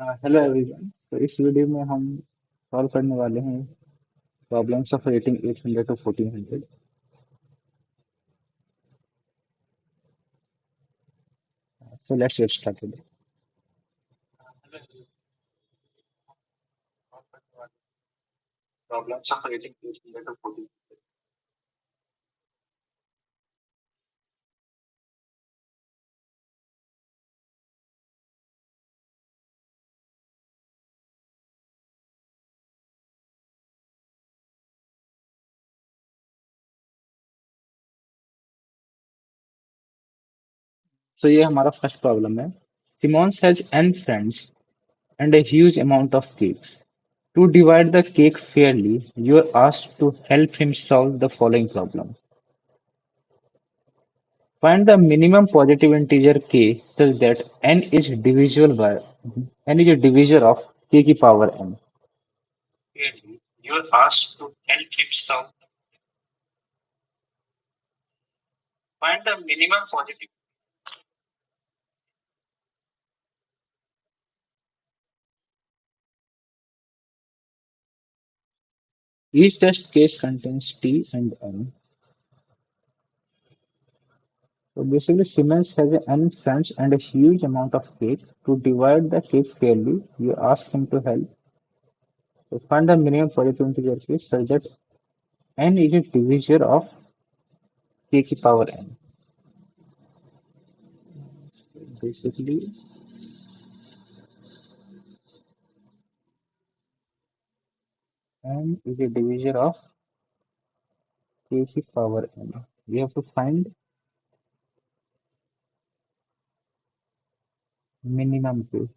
Hello everyone. तो इस video में हम सॉल्व करने वाले हैं problems of rating 800 to 1400। So let's get started. Problems of rating 800 to 1400। So ये हमारा फर्स्ट प्रॉब्लम है। Simons has n friends and a huge amount of cakes. To divide the cake fairly, you are asked to help him solve the following problem. Find the minimum positive integer k such that n is a divisor of k की power n. Fairly, you are asked to help him solve. Find the minimum positive. Each test case contains T and N. So basically, Siemens has n friends and a huge amount of cake. To divide the cake fairly, you ask him to help. So find the minimum positive integer case such that n is a divisor of k की power n. Basically, n is a divisor of k की power n. We have to find minimum k.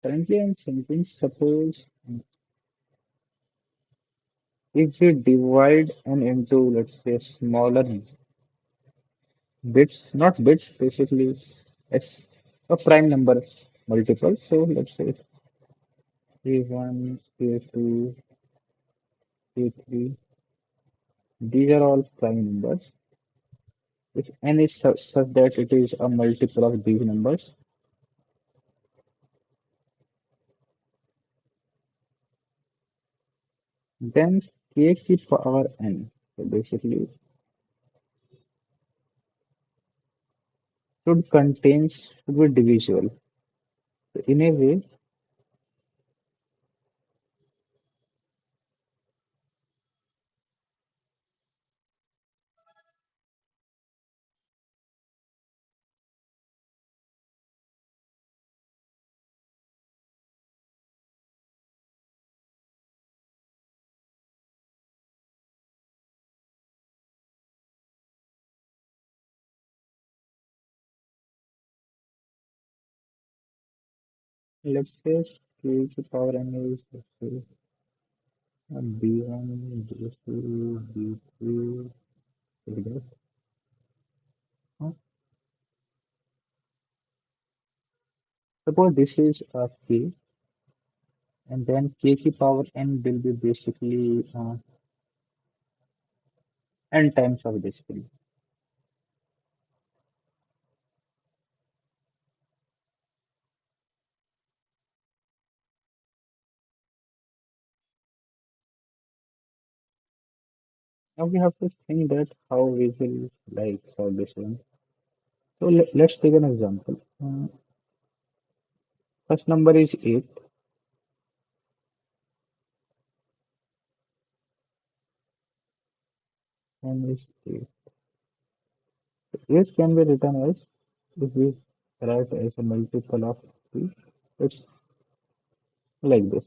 Currently, I'm thinking, suppose if we divide n into, let's say, smaller bits, not bits, basically as a prime number multiple. So let's say A1, A2, A3, these are all prime numbers. If n is such that it is a multiple of these numbers, then k की power n, so basically should be divisible. So in a way, let's say k की power n is, let's say, B1, B2, B3, like that. Huh? Suppose this is a k, and then k की power n will be basically n times of this thing. Now we have to think that how we will like solve this one. So let's take an example. First number is 8, N is 8. H can be written as, if we write as a multiple of 3, it's like this.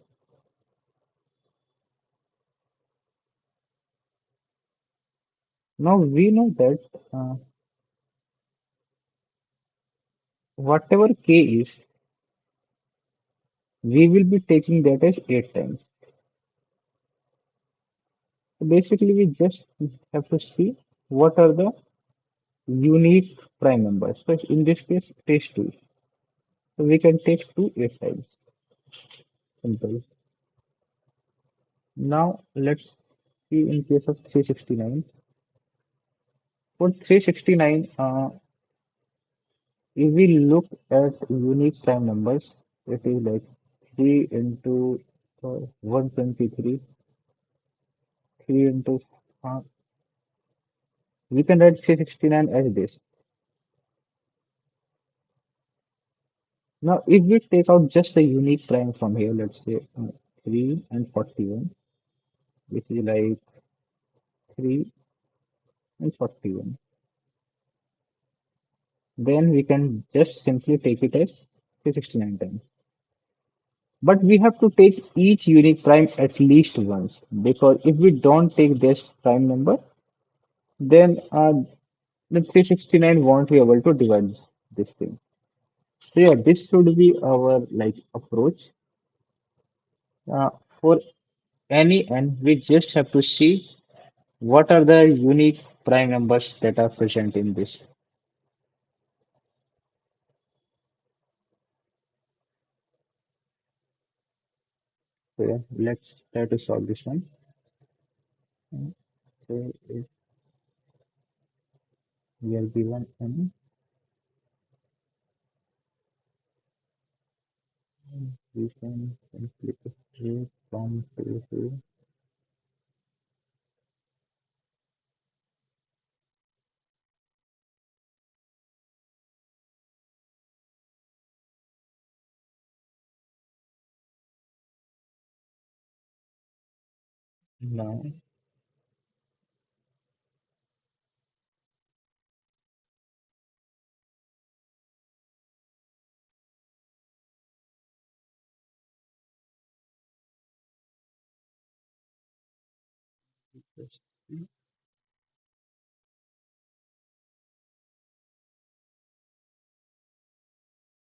Now we know that uh, whatever k is, we will be taking that as 8 times. So basically, we just have to see what are the unique prime numbers. So in this case, it is 2. So we can take 2 8 times. Simple. Now let's see in case of 369. For 369, if we look at unique prime numbers, it is like 3 into 123, 3 into, uh, we can write 369 as this. Now, if we take out just the unique prime from here, let's say 3 and 41, which is like 3 and 41, then we can just simply take it as 369 times. But we have to take each unique prime at least once, because if we don't take this prime number, then the 369 won't be able to divide this thing. So yeah, this should be our like approach. Uh, for any n, we just have to see what are the unique prime numbers that are present in this. So yeah, let's try to solve this one. So if we are given n, we can simply subtract from 2 to 9.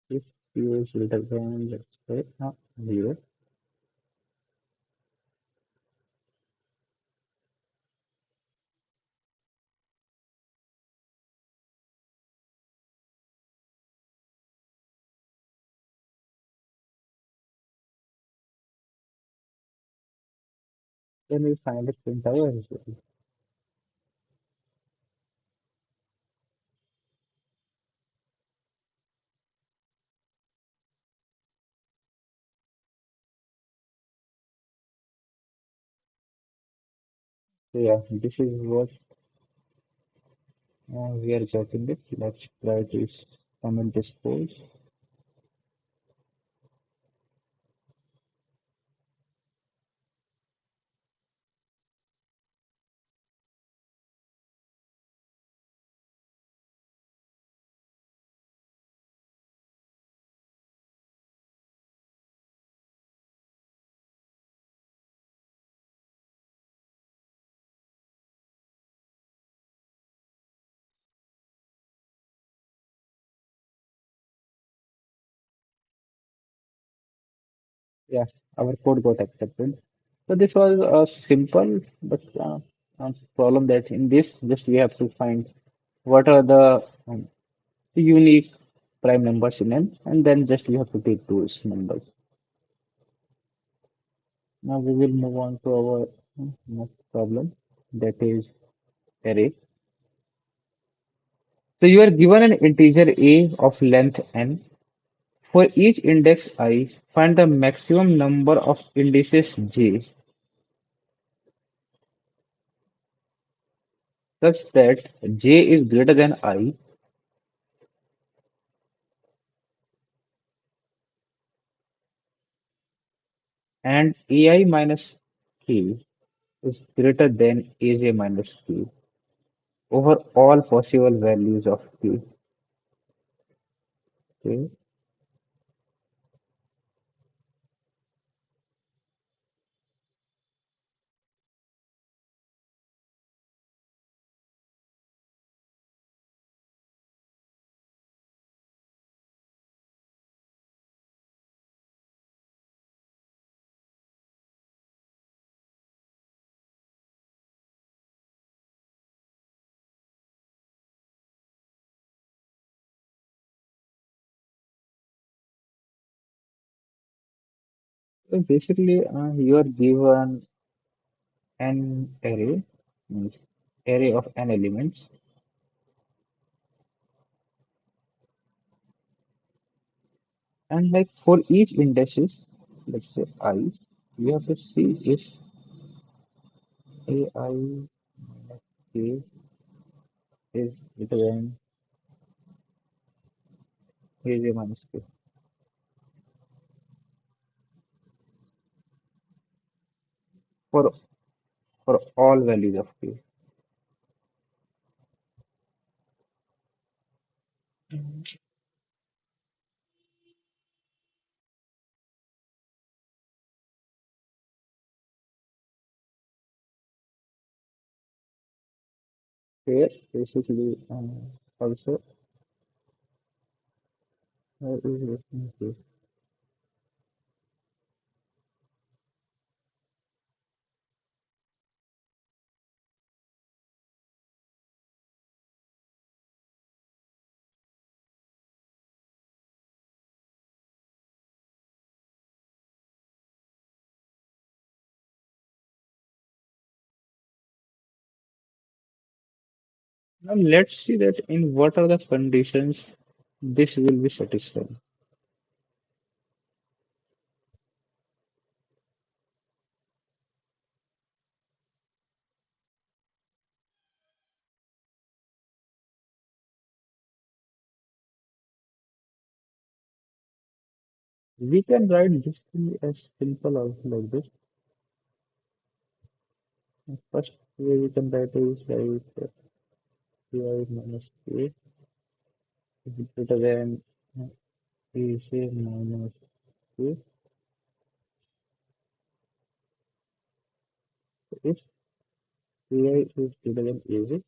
If u is greater than, let's say, 0, then we find a quintile as well. So yeah, this is what we are getting it. Let's try to comment this code. Yeah, our code got accepted. So this was a simple but problem that in this just we have to find what are the unique prime numbers in n, and then just we have to take those numbers. Now we will move on to our next problem, that is array. So you are given an integer a of length n. For each index I, find the maximum number of indices j such that j is greater than I and ai minus k is greater than aj minus k. over all possible values of k. Okay. So basically, you are given an array, means array of n elements, and like for each indices, let's say I, you have to see if ai minus k is greater than aj minus k for all values of k. Here, basically, also is written k. Now let's see that in what are the conditions this will be satisfied. We can write this thing as simple also like this. First way we can write is like ai minus k is greater than aj minus k. If ai is greater than aj,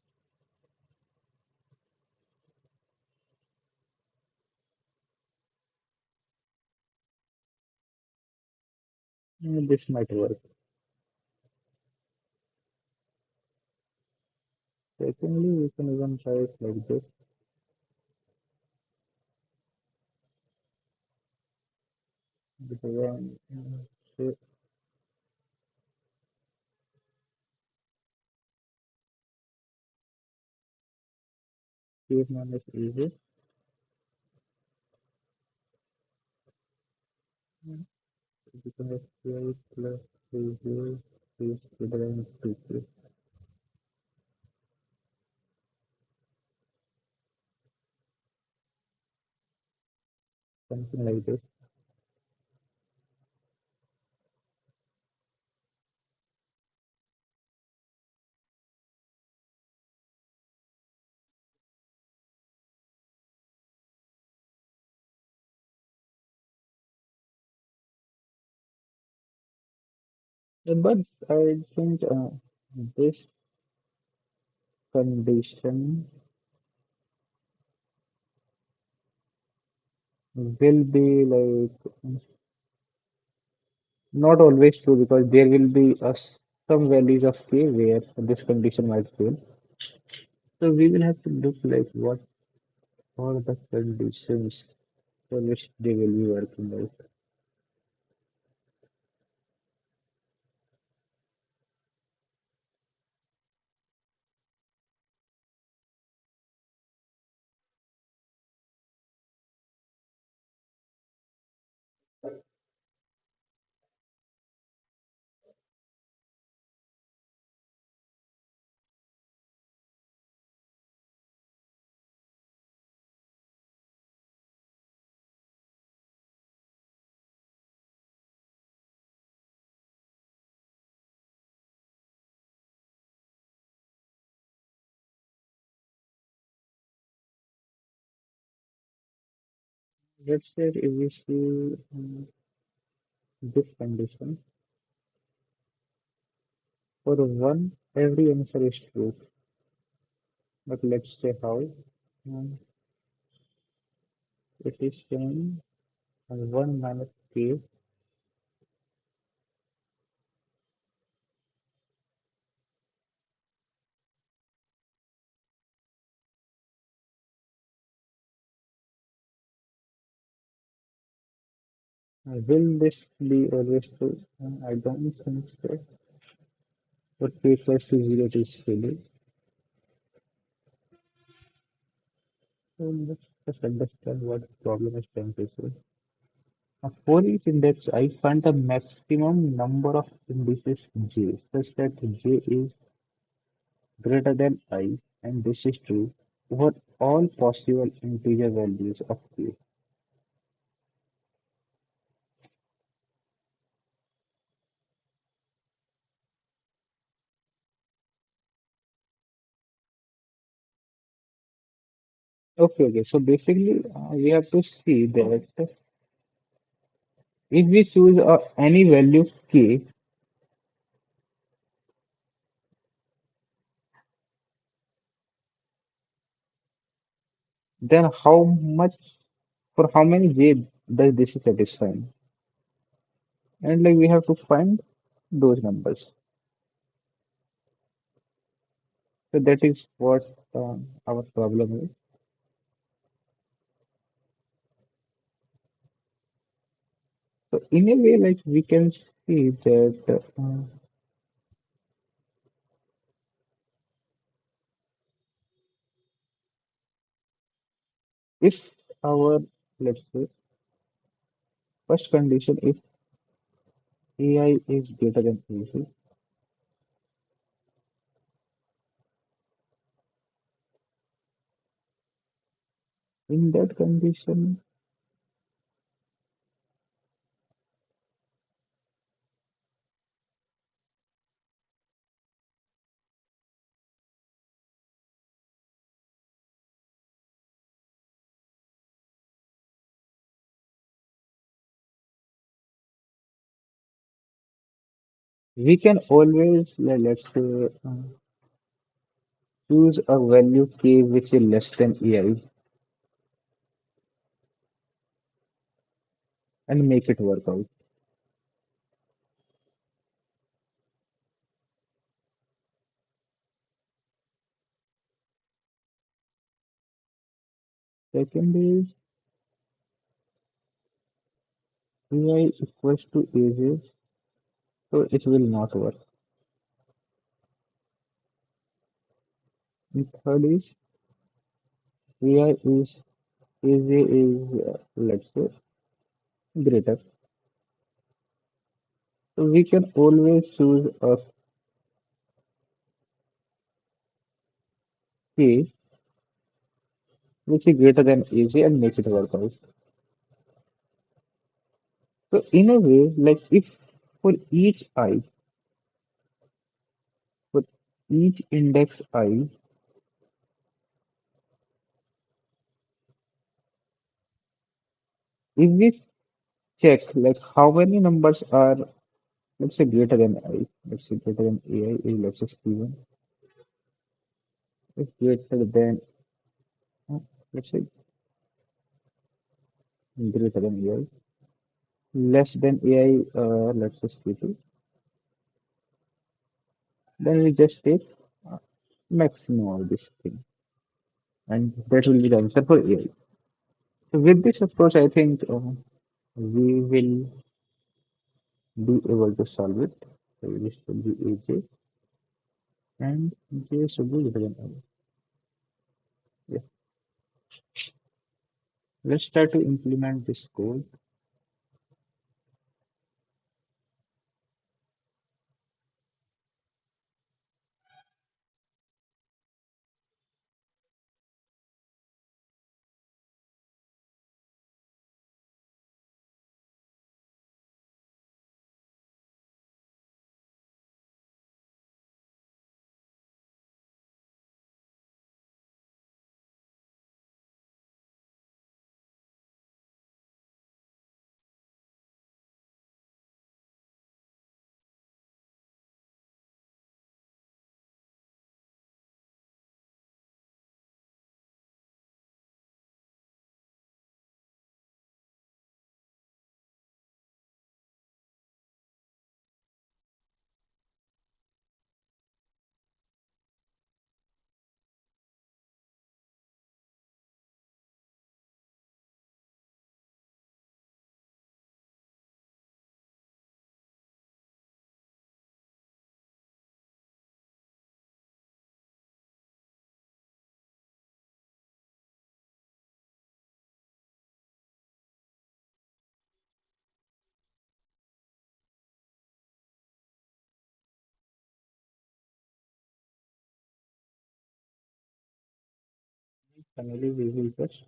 this might work. Secondly, we can even write like this. Greater than say k minus aj. We can have ai plus aj is greater than 2k, something like this. But I think this condition will be like not always true because there will be some values of k where this condition might fail. So we will have to look like what are the conditions for which they will be working out. Let's say if we see this condition, for one, every answer is true. But let's say how. Um, it is saying 1 minus k will this be always true? I don't think so. But k equals to 0 it is silly. So let's just understand what the problem is trying to say. For each index, I find the maximum number of indices j such that j is greater than I, and this is true over all possible integer values of k. Okay. So basically, we have to see that if we choose any value k, then how much for how many j does this satisfy? And like we have to find those numbers. So that is what our problem is. So in a way, like we can see that if our, let's say, first condition, if AI is greater than AC, in that condition, we can always, let's say, choose a value k which is less than AI and make it work out. Second is AI equals to AJ, so it will not work. And third is AI is AJ is, let's say, greater. So we can always choose a k which is greater than AJ and make it work out. So in a way, like if for each I, for each index I, if we check like how many numbers are, let's say, greater than I, let's say greater than AI is, let's say, Steven, is greater than, uh, let's say, greater than AI, less than AI, let's say Steve, then we just take uh, maximum of this thing, and that will be the answer for AI. So with this approach, I think we will be able to solve it. So this will be AJ and J should be greater than I. Yeah. Let's try to implement this code. Finally, we will just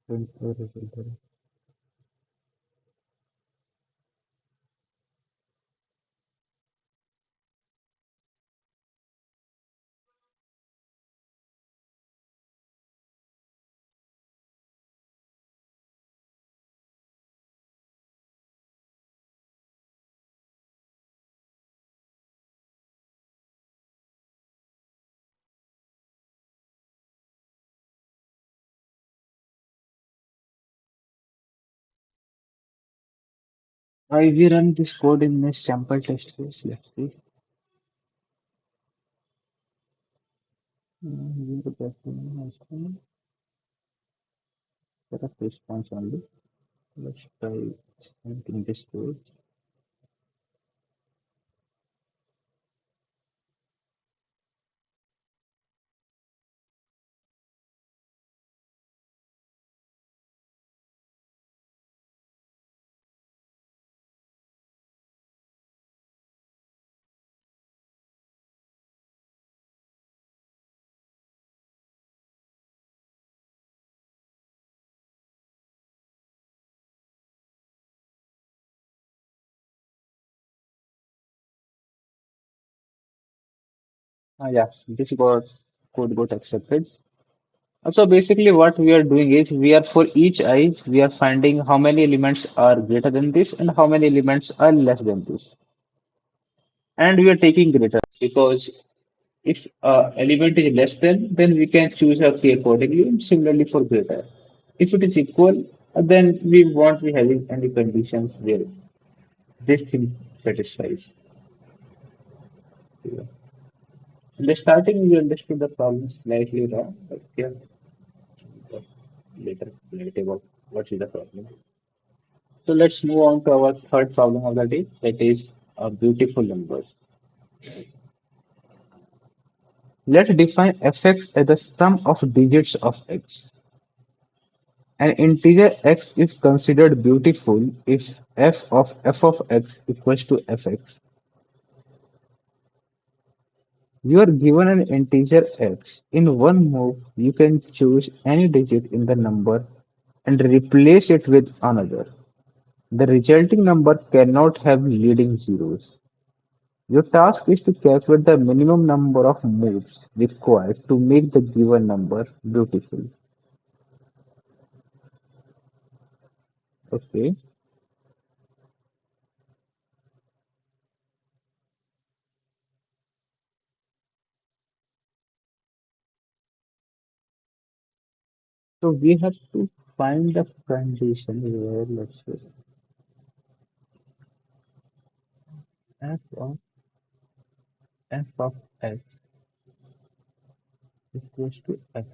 print the result. If we run this code in a sample test case, let's see. We will get set of response only. Let's try something this code. Yeah, this code got accepted. So basically what we are doing is we are for each I, we are finding how many elements are greater than this and how many elements are less than this. And we are taking greater because if element is less than, then we can choose a key accordingly and similarly for greater. If it is equal, then we won't be having any conditions where this thing satisfies. In the starting, we understood the problem slightly wrong, but yeah, later, later what is the problem. So let's move on to our third problem of the day, that is beautiful numbers. Let's define fx as the sum of digits of x. An integer x is considered beautiful if f of x equals to fx. You are given an integer x. In one move, you can choose any digit in the number and replace it with another. The resulting number cannot have leading zeros. Your task is to calculate the minimum number of moves required to make the given number beautiful. Okay, so we have to find the condition where, let's say, f of x equals to f,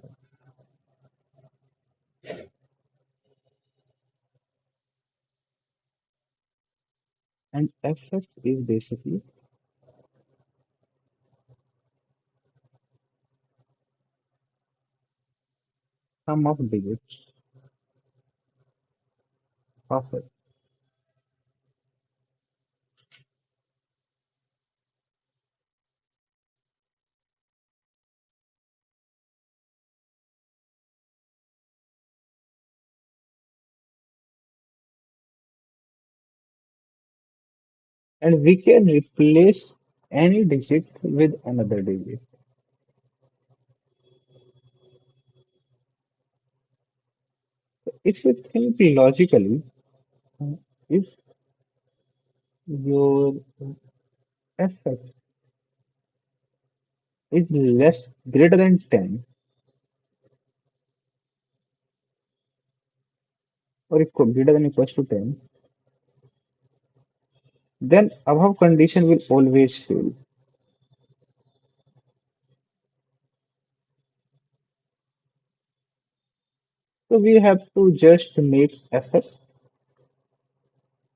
and fx is basically sum of digits of it. And we can replace any digit with another digit. If you think logically, if your fx is less greater than 10 or greater than equals to 10, then above condition will always fail. So we have to just make fx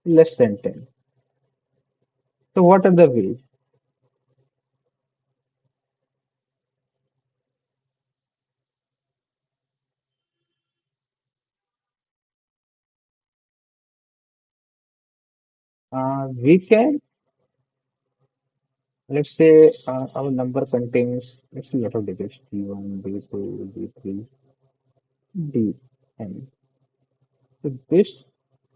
less than 10. So what are the ways? We can, let's say, our number contains, let's see, lot of digits, d1, d2, d3. D, N. So this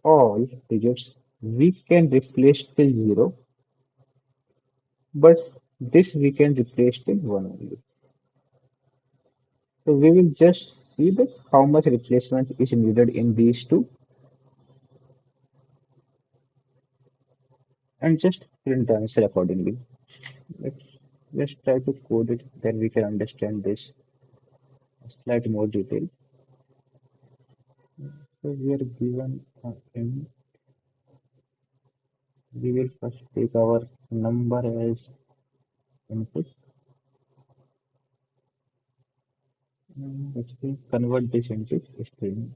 all digits we can replace till 0, but this we can replace till 1 only. So we will just see that how much replacement is needed in these two and just print the answer accordingly. Let's just try to code it, then we can understand this slightly more detail. So we are given in, we will first take our number as input. Let's see, convert this into string.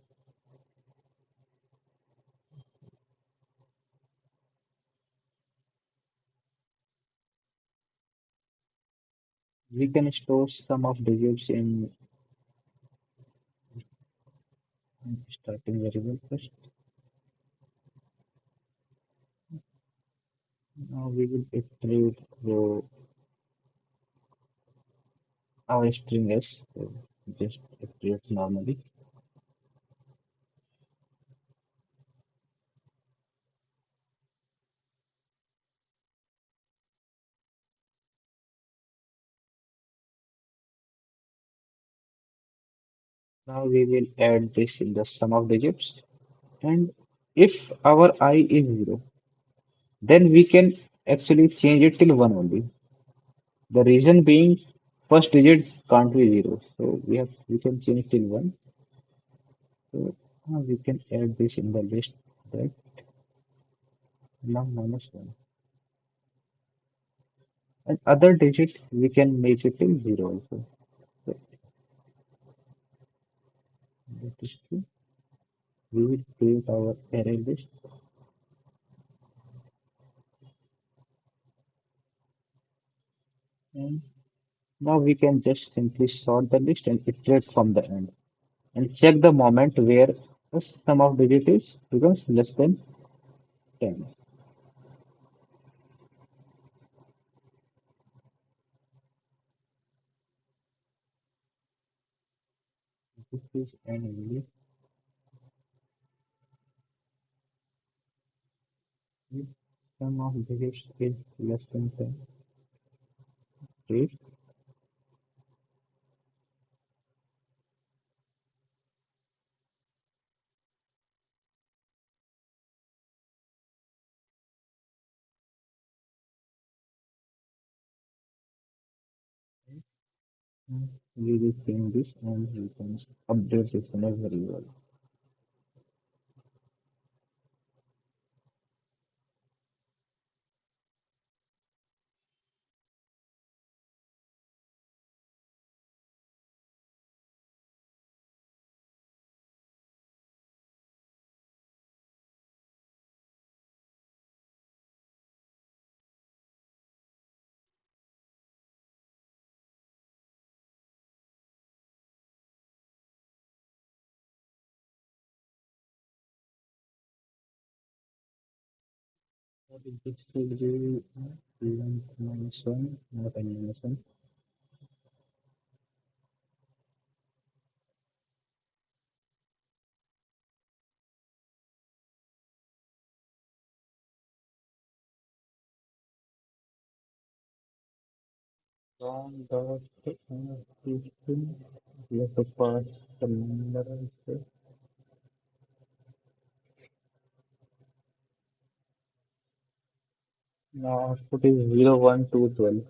We can store sum of digits in starting variable first. Now we will iterate through our string s. So just iterate normally. Now we will add this in the sum of digits. And if our I is 0, then we can actually change it till 1 only. The reason being first digit can't be 0. So we can change till 1. So now we can add this in the list that num minus 1. And other digit we can make it till 0 also. So that is true. We will create our array list. And now we can just simply sort the list and iterate from the end. And check the moment where the sum of digit is becomes less than 10. This is an value if sum of digits is less than 10. Right? And we will change this and we can update this in a variable. What is this should be length minus 1, not n minus 1. From dot system, we have to pass the number also. Now output is 0, 1, 2, 12.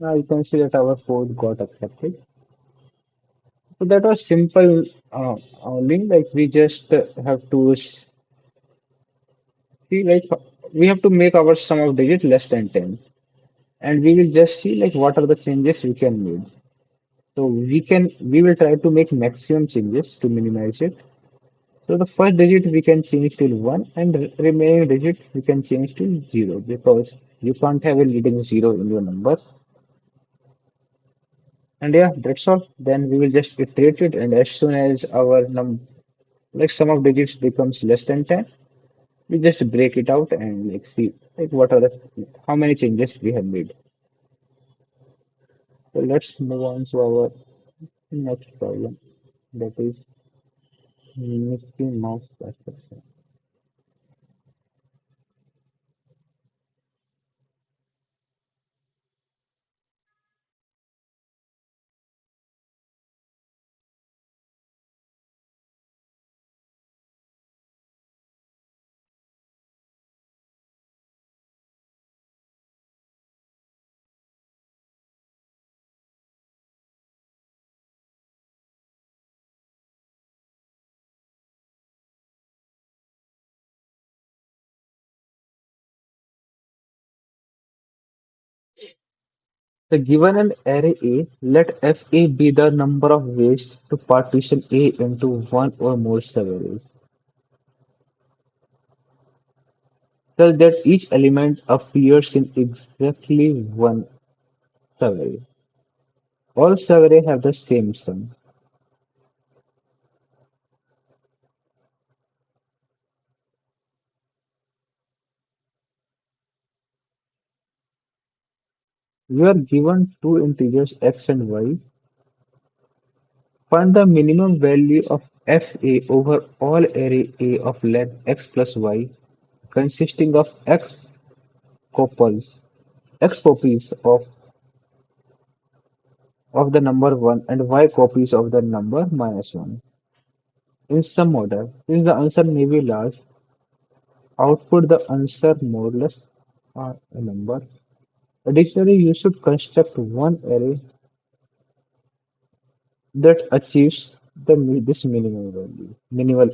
Now you can see that our code got accepted. So that was simple only. Like we just have to see, like we have to make our sum of digits less than 10, and we will just see like what are the changes we can make. So we will try to make maximum changes to minimize it. So the first digit we can change till 1, and remaining digit we can change to 0, because you can't have a leading 0 in your number. And yeah, that's all. Then we will just iterate it, and as soon as our like sum of digits becomes less than 10, we just break it out and like see like what are the how many changes we have made. So let's move on to our next problem, that is Mickey Mouse perception. So given an array A, let Fa be the number of ways to partition A into one or more subarrays, such that each element appears in exactly one subarray. All subarrays have the same sum. You are given two integers x and y. Find the minimum value of Fa over all array A of length x plus y, consisting of couples, x copies of the number 1 and y copies of the number minus 1. In some order, since the answer may be large, output the answer more or less a number. Additionally, you should construct one array that achieves this minimal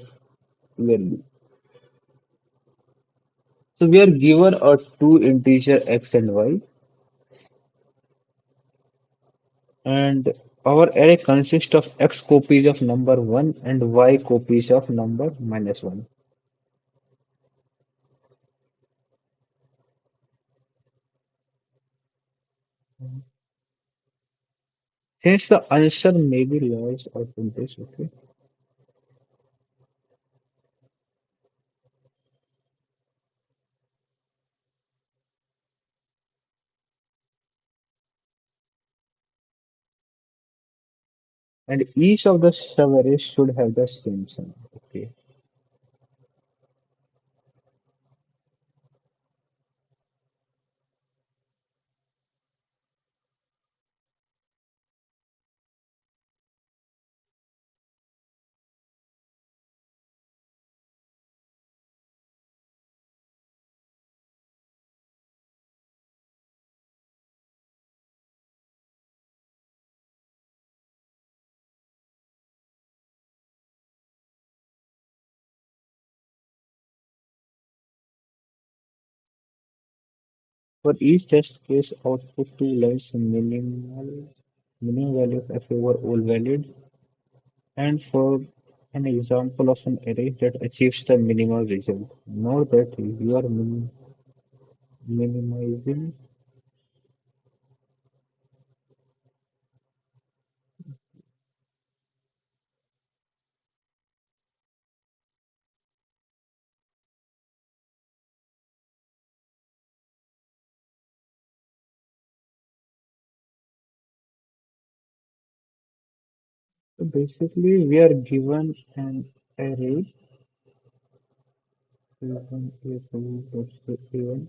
value. So we are given a two integer x and y, and our array consists of x copies of number 1 and y copies of number minus 1. Since the answer may be large, output this, okay? And each of the subarrays should have the same sum. Okay. For each test case, output two lines minimum value of f over all valid, and for an example of an array that achieves the minimal result. Note that you are minimizing. So basically, we are given an array A1, A2, let's say A1,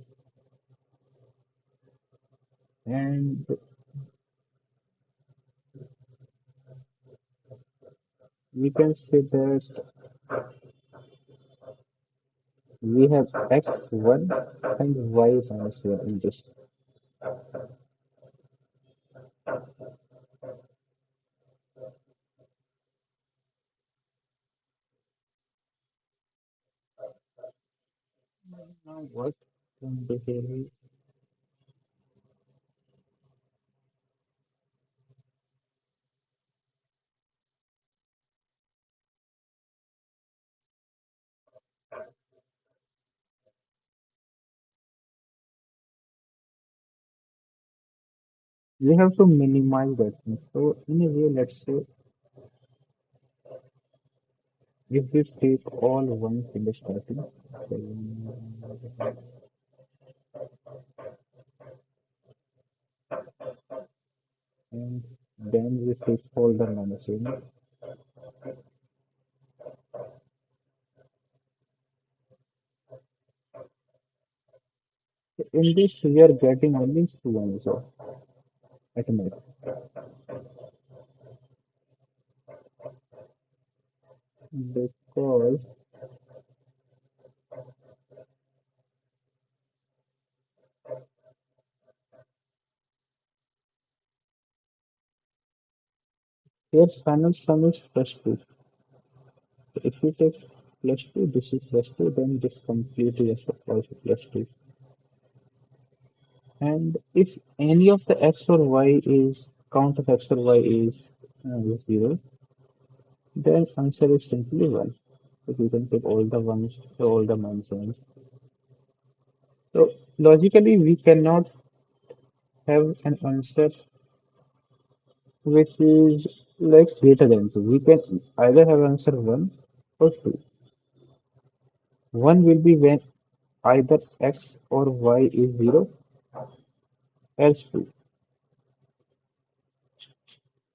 and we can say that we have x1 and y minus 1 in this. Now what can they really we have to minimize that thing. So in a way, let's say if we take all ones in the starting, and then we take all the minus units. So in this, we are getting only two ones at max because your final sum is plus two. So if you take plus two, this is plus two, then this completely is also plus two. And if any of the x or y is count of x or y is zero, then answer is simply one. So you can take all the ones, all the minus ones. So logically, we cannot have an answer which is like greater than two. We can either have answer one or two. One will be when either x or y is zero, else two.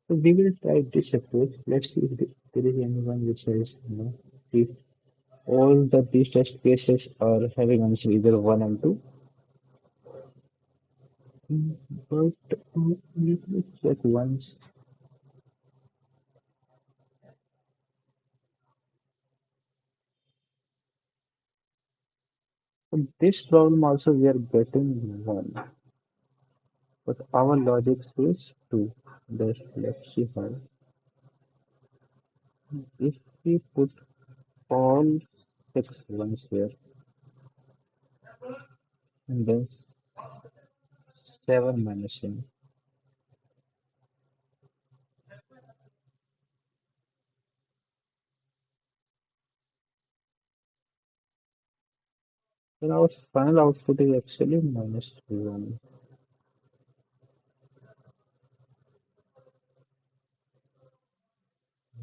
So we will try this approach. Let's see if there is anyone which says no. If all the these test cases are having answer either one and two. But let me check once. In this problem also we are getting one, but our logic says two. Let's see how. If we put all six ones here and then seven minus one, then our final output is actually minus one.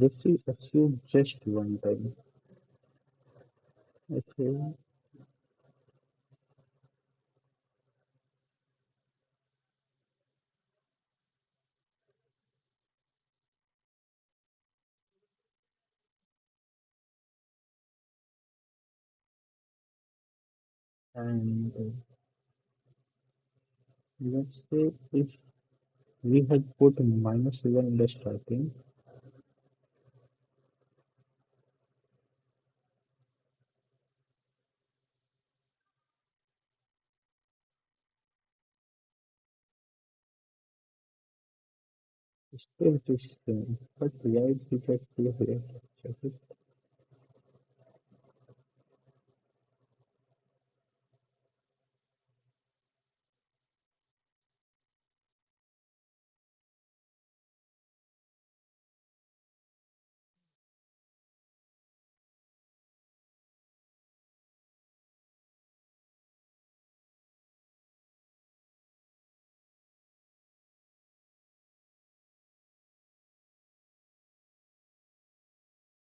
If we assume just one time, okay, and let's say if we had put minus one in the starting, still this same. But why did we get to here? Check it.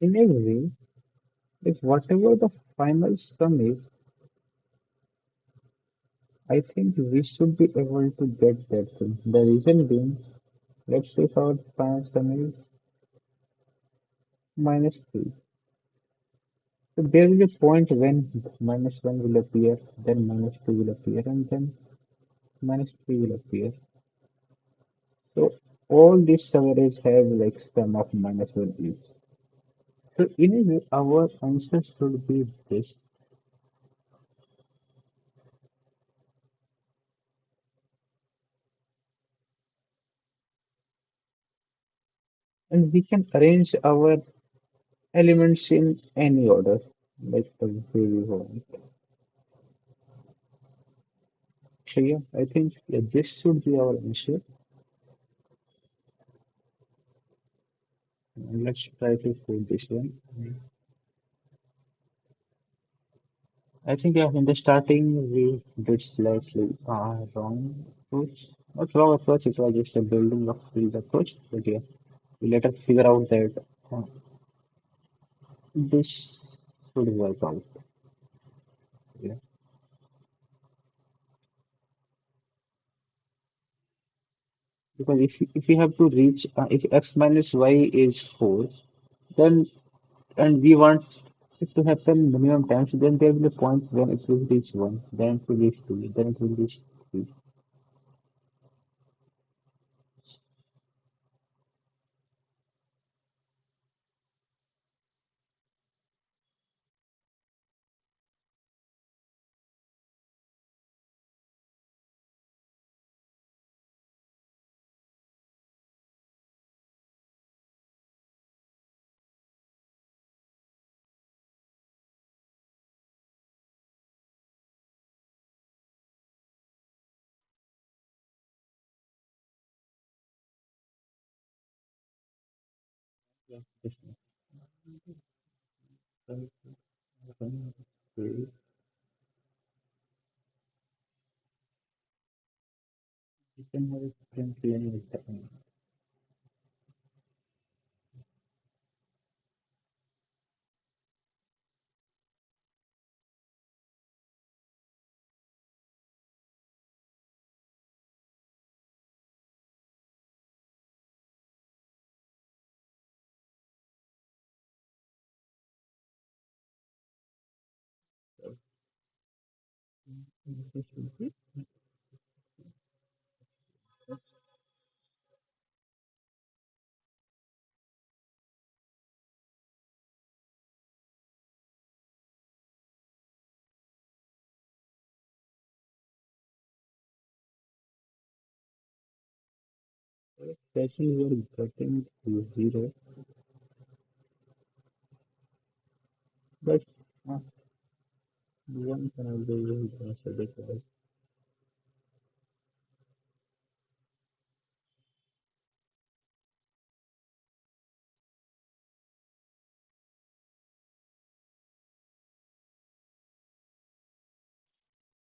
In a way, if whatever the final sum is, I think we should be able to get that thing. The reason being, let's say if our final sum is minus 3. So there will be a point when minus 1 will appear, then minus 2 will appear, and then minus 3 will appear. So all these summaries have like sum of minus 1 each. So in a way, our answer should be this. And we can arrange our elements in any order, like the way we want. So yeah, I think yeah, this should be our answer. Let's try to code this one. I think yeah, in the starting we did slightly wrong approach. Not wrong approach, it was just a building of field approach. But yeah, we later figure out that uh, this should work out. Yeah. Because if you have to reach if x minus y is 4, then and we want it to happen minimum times, then there will be a point when it will reach 1, then it will reach 2, then it will reach 3. Yeah. This one, one, two, you can have it differently any time. This should be Especially you are getting to 0, but uh, one can always answer because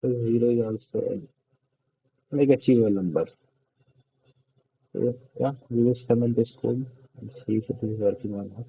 0 is also like achievable number. So yeah, we will submit this code and see if it is working or not.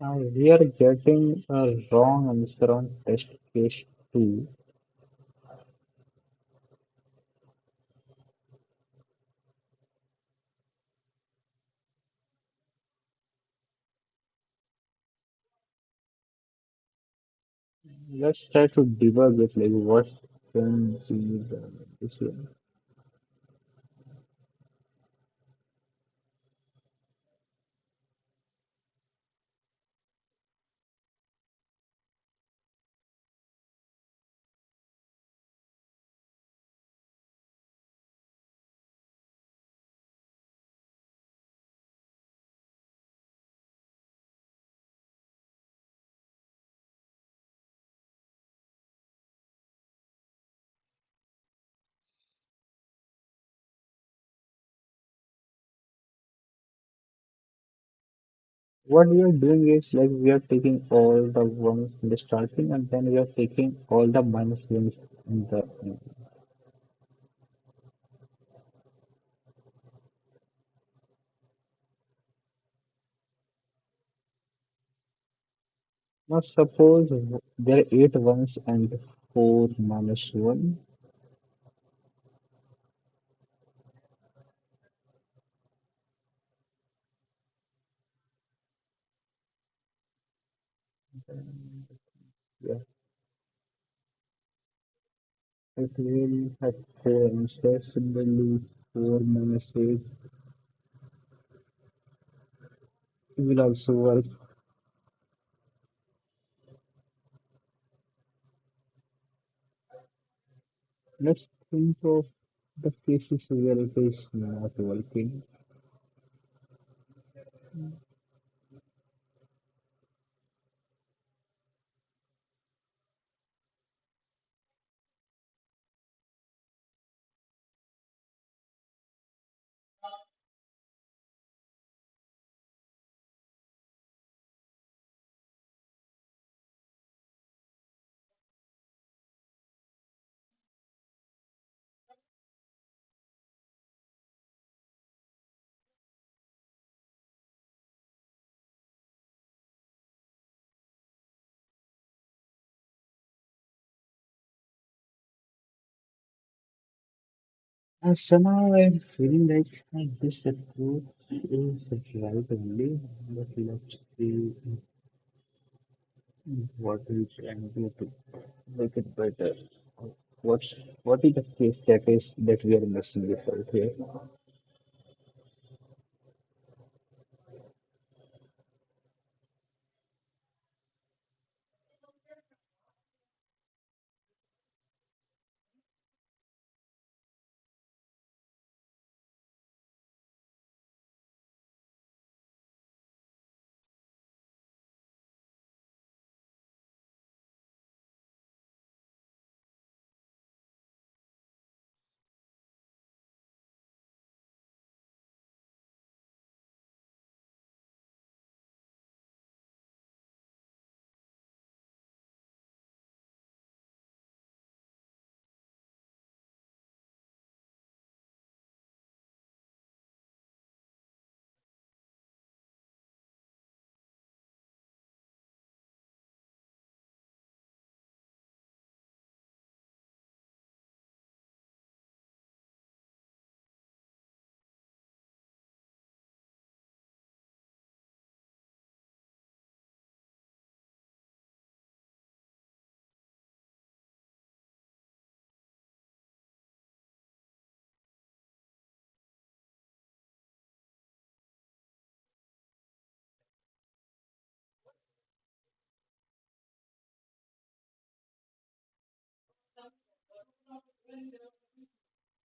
Now we are getting a wrong answer on test case 2. Let's try to debug it like what can be done this way. What we are doing is like we are taking all the ones in the starting and then we are taking all the minus ones in the end. Now suppose there are 8 ones and 4 minus 1. Yeah. It will have 4 answers. Similarly, 4 minus 8 will also work. Let's think of the cases where it is not working. And somehow I'm feeling like this approach is right only, but let's see what we can do to make it better. What's what is the case that we are messing with out here?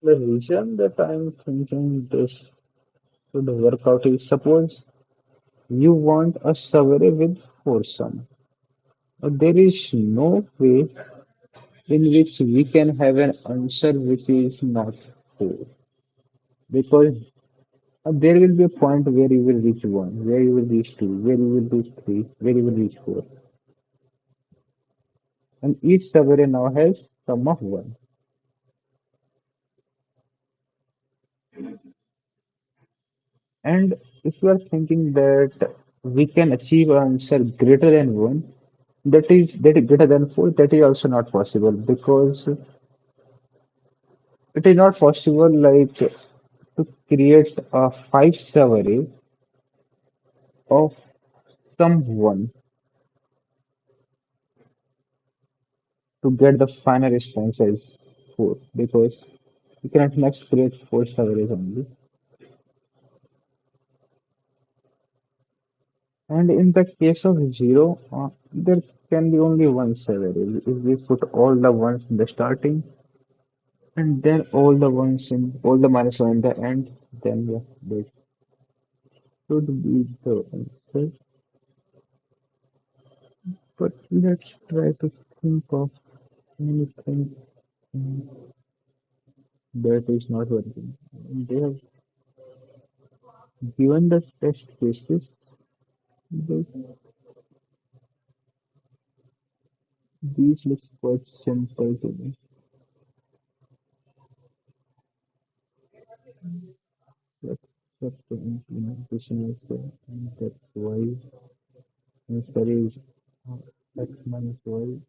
The reason that I'm thinking this should work out is suppose you want a survey with foursome. There is no way in which we can have an answer which is not four. Because there will be a point where you will reach one, where you will reach two, where you will reach three, where you will reach four. And each survey now has sum of one. And if you are thinking that we can achieve an answer greater than one, that is greater than four, that is also not possible because it is not possible like to create a five survey of someone to get the final response as four because you cannot max create four surveys only. And in the case of zero, there can be only one survey. If we put all the ones in the starting and then all the minus one in the end, then yeah, that should be the answer. But let's try to think of anything that is not working. They have given the test cases, but these look quite simple to me. Let's check the implementation as well. And that's why answer is x minus y.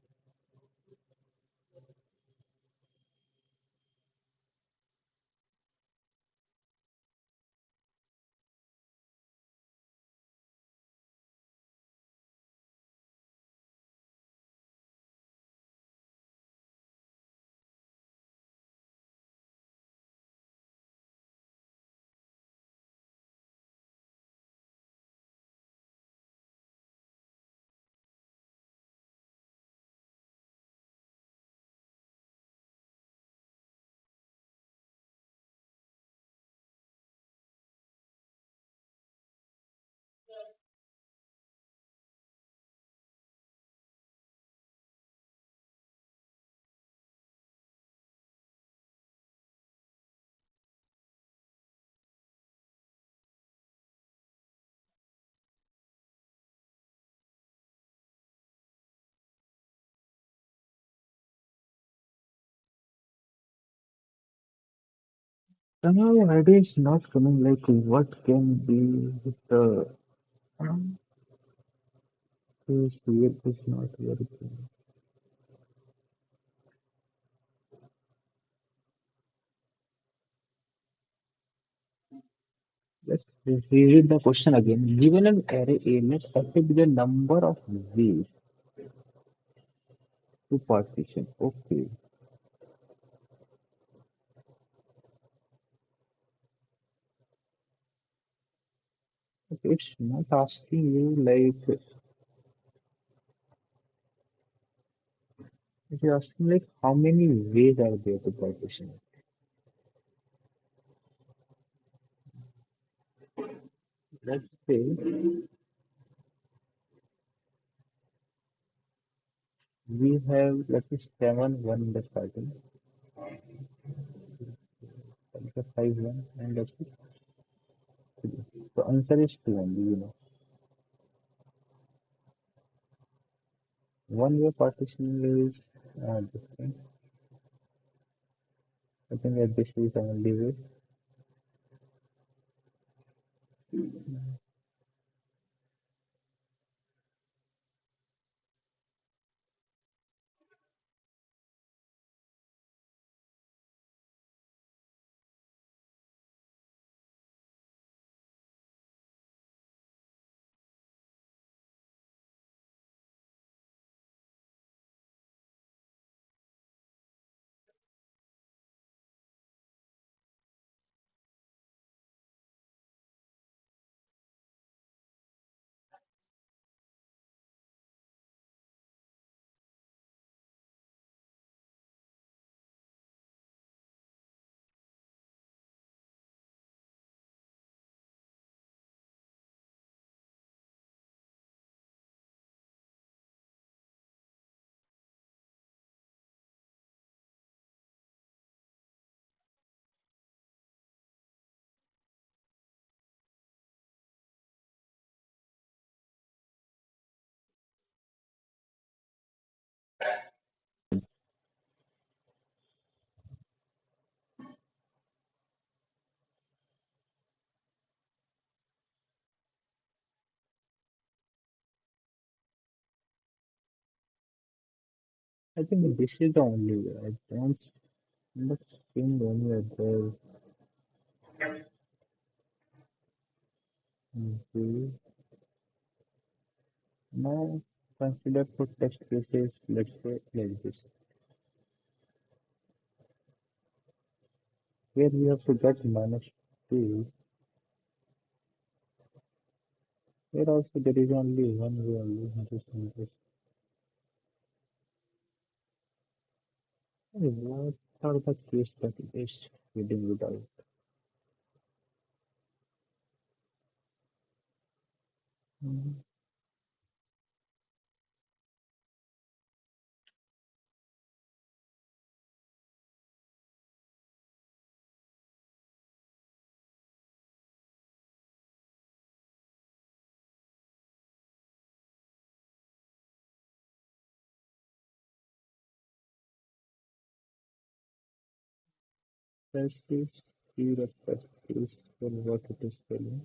Somehow idea is not coming like what can be the this here is not working. Let's reread the question again. Given an array A, let F be the number of ways to partition. Okay. Okay, it's not asking you like it's asking like how many ways are there to partition. Let's say we have let's say 7 1 in the starting, let's say 5 1 and let's say 3. The answer is 2 only, you know. One way partition is different. I think that this is the only way. I think this is the only way. I don't not seeing any other way. Now consider for test cases, let's say like this, where we have to get -2, where also there is only one way only, this. What are the case that is reading without? Mm, First is see the first case for what it is telling.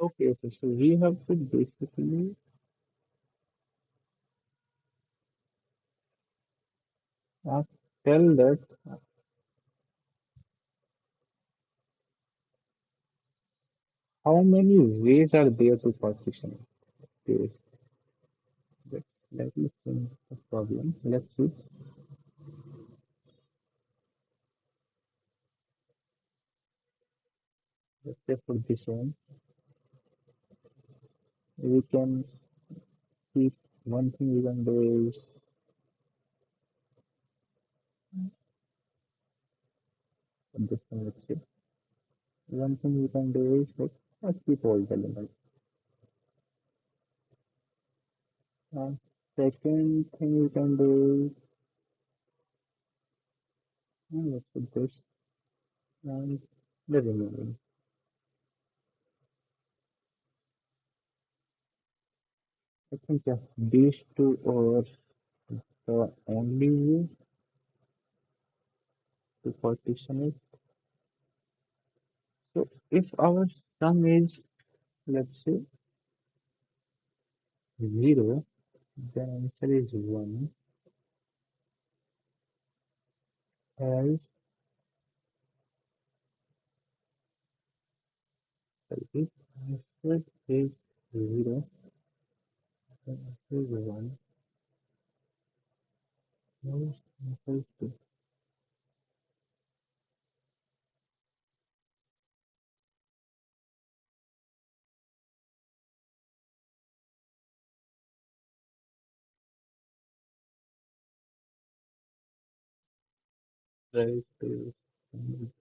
Okay, so we have to basically uh, tell that how many ways are there to partition. Okay, let, let me think the problem. Let's see. Let's say for this one, we can keep one thing we can do is for this one, let's say one thing we can do is like keep all the elements. And second thing we can do is let's put this and the remaining. I think yeah, these two are the only way to partition it. So if our sum is let's say 0, then answer is 1. Else, if answer is 0, then answer is 1. Else answer is 2. Right is equal.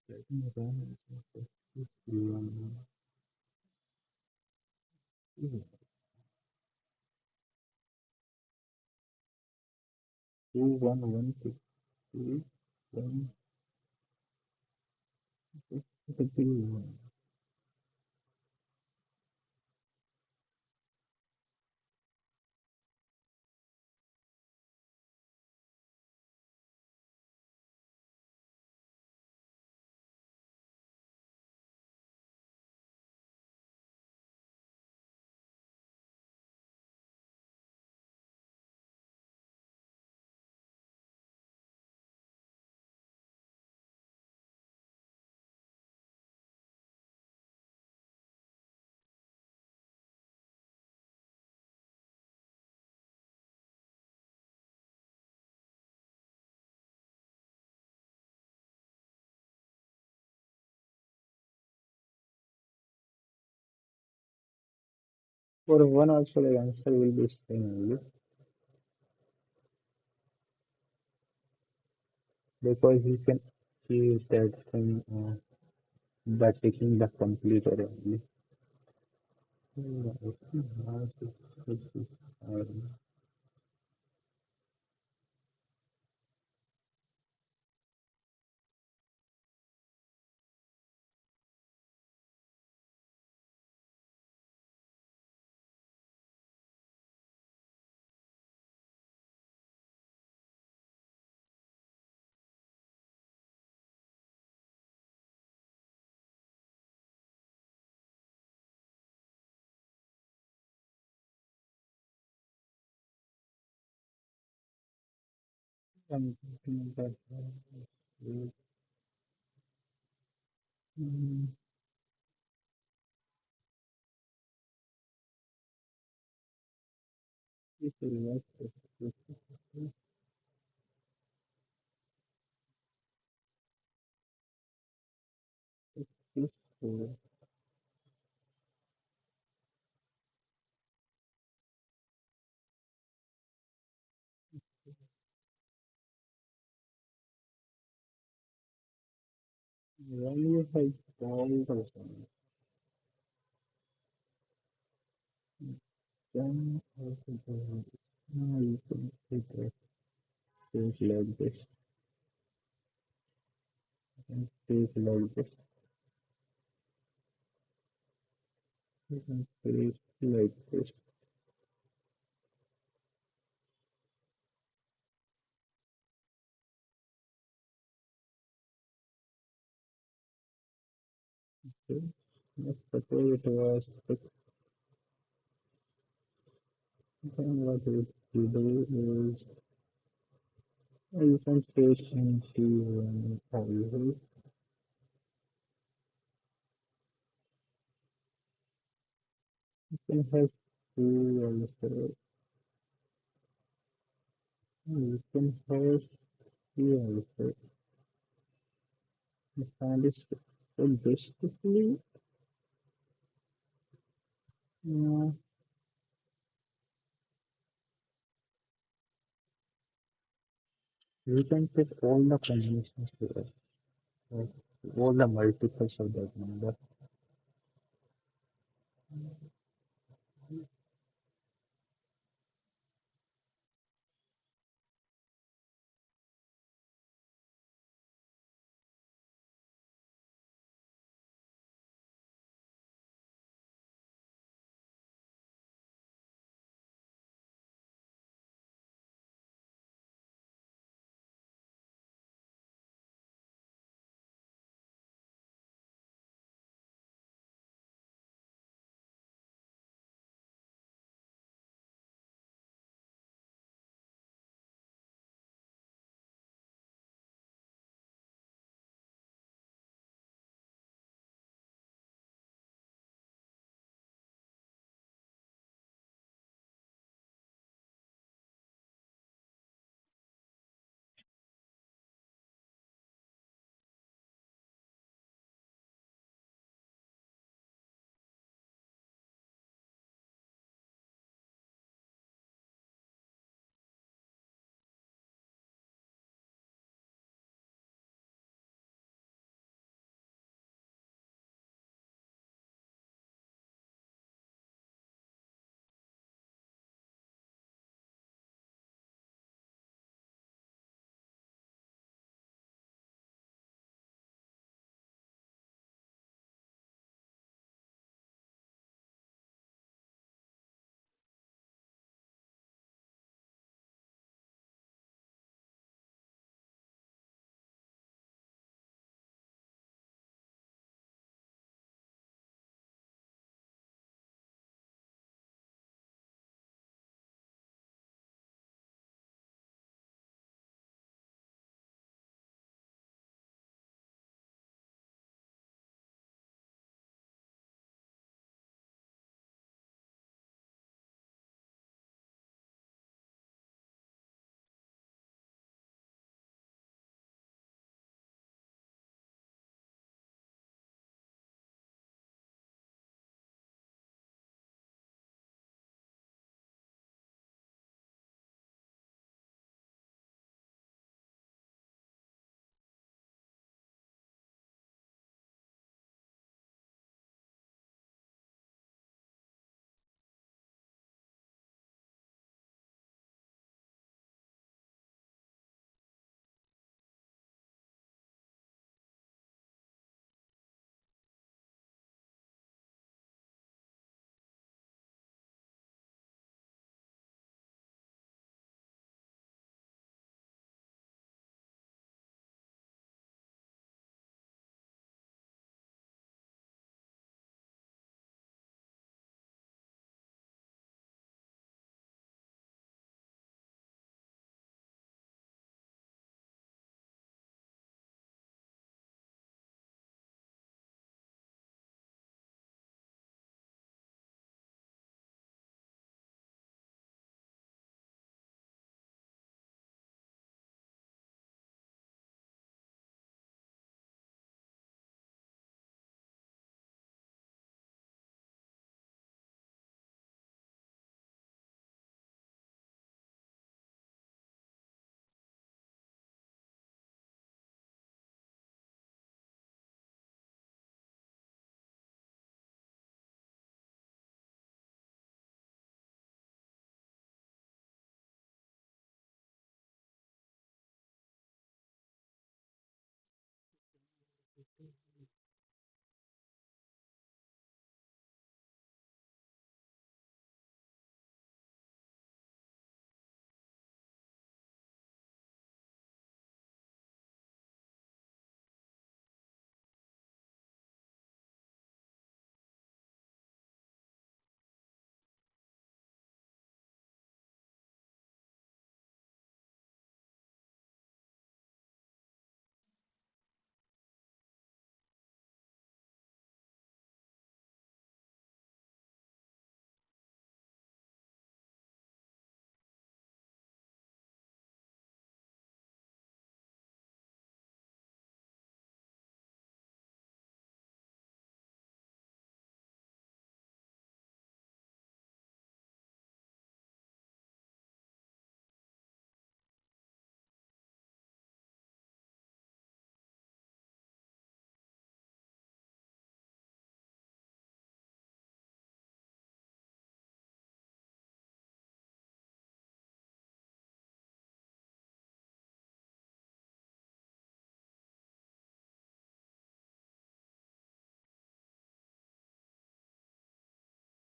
Let me run it. 1, 2, 1, 1, 2, 3, 1, 3, 1. For 1 also the answer will be same only because you can achieve that thing by taking the complete array only. Yeah, okay, now I'm thinking that mm, it will work. This value has all the Then also now you can take a page like this and page like this. You can page like this. Okay. Let's suppose it was six. Then what we do is you can page into always. You can have two also. You can have three also. You find it so basically uh, we can take all the combinations here. Like, all the multiples of that number.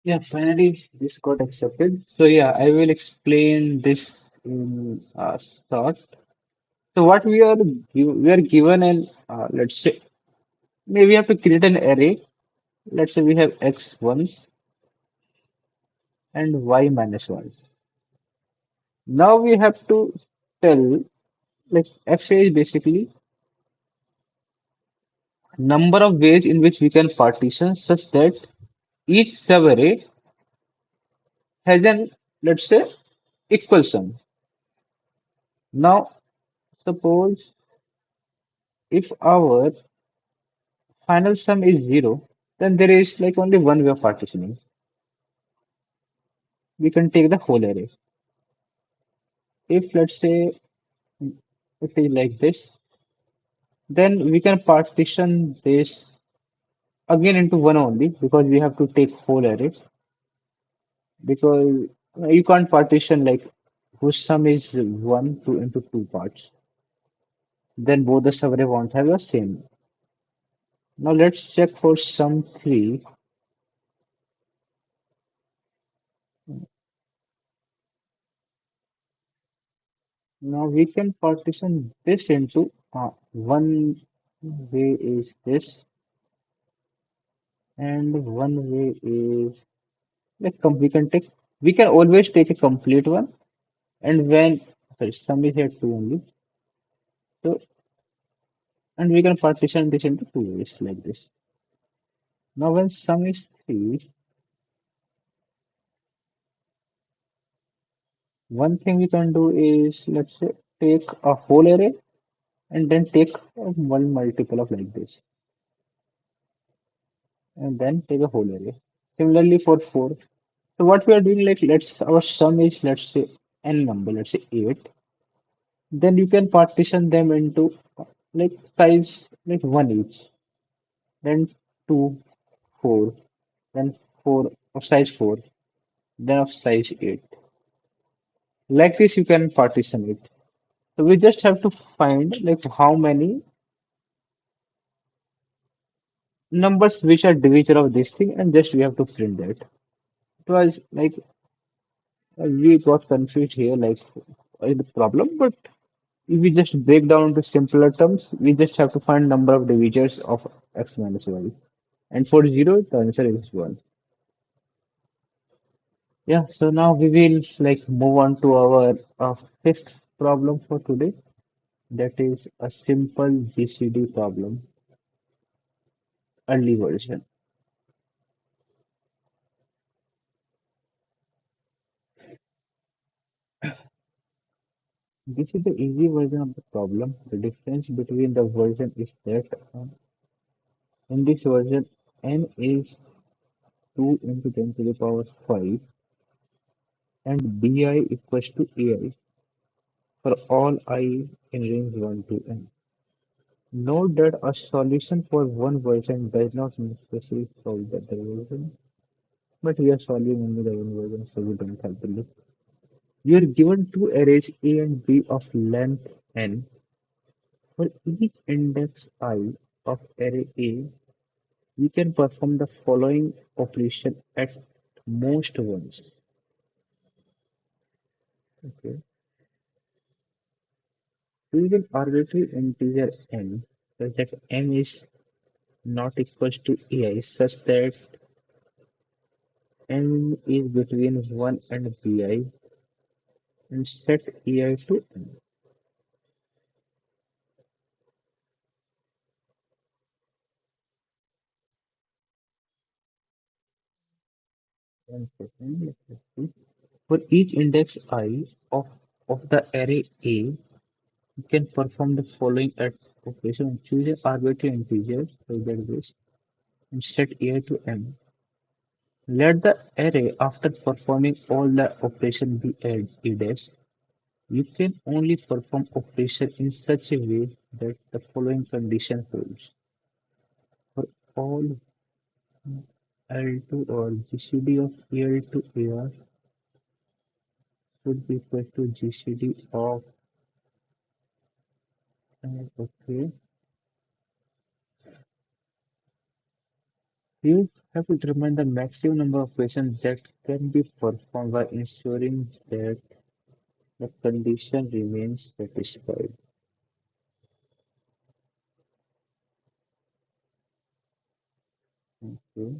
Yeah, finally this got accepted. So yeah, I will explain this in short. So what we are given an let's say maybe we have to create an array. Let's say we have x ones and y minus ones. Now we have to tell like f is basically number of ways in which we can partition such that each subarray has an let's say equal sum. Now suppose if our final sum is zero, then there is like only one way of partitioning. We can take the whole array. If let's say it is like this, then we can partition this again into one only because we have to take whole array because you can't partition like whose sum is one to into two parts. Then both the subarray won't have the same. Now let's check for sum three. Now we can partition this into one way is this and one way is like we can always take a complete one and when sorry sum is here two only so and we can partition this into two ways like this. Now when sum is three, one thing we can do is let's say take a whole array and then take one multiple of like this and then take a whole array. Similarly for four. So what we are doing like let's our sum is let's say n number, let's say eight. Then you can partition them into like size like one each. Then two, four, then four of size four, then of size eight. Like this you can partition it. So we just have to find like how many numbers which are divisor of this thing and just we have to print that. It was like we got confused here like the problem, but if we just break down into simpler terms, we just have to find number of divisors of x minus y. And for 0, the answer is 1. Yeah, so now we will like move on to our fifth problem for today. That is a simple GCD problem, early version. This is the easy version of the problem. The difference between the version is that in this version, n is 2 into 10 to the power 5 and bi equals to ai for all I in range 1 to n. Note that a solution for one version does not necessarily solve the other version, but we are solving only the one version, so we don't have to look. You are given two arrays A and B of length n for each index I. of array A, we can perform the following operation at most once. Okay. Choose an arbitrary integer n such that m is not equals to ai such that m is between 1 and bi and set ai to n. One second, let us see. For each index I of the array A, you can perform the following at operation. Choose an arbitrary integer like that this and set ai to m. Let the array after performing all the operation be index. You can only perform operation in such a way that the following condition holds. For all L2 or GCD of L to AR should be equal to GCD of okay. You have to determine the maximum number of operations that can be performed by ensuring that the condition remains satisfied. Okay.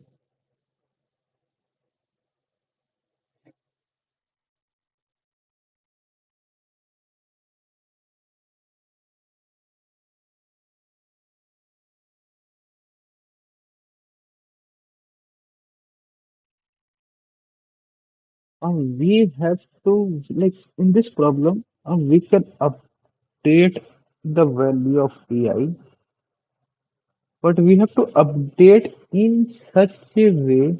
We have to like in this problem, we can update the value of AI, but we have to update in such a way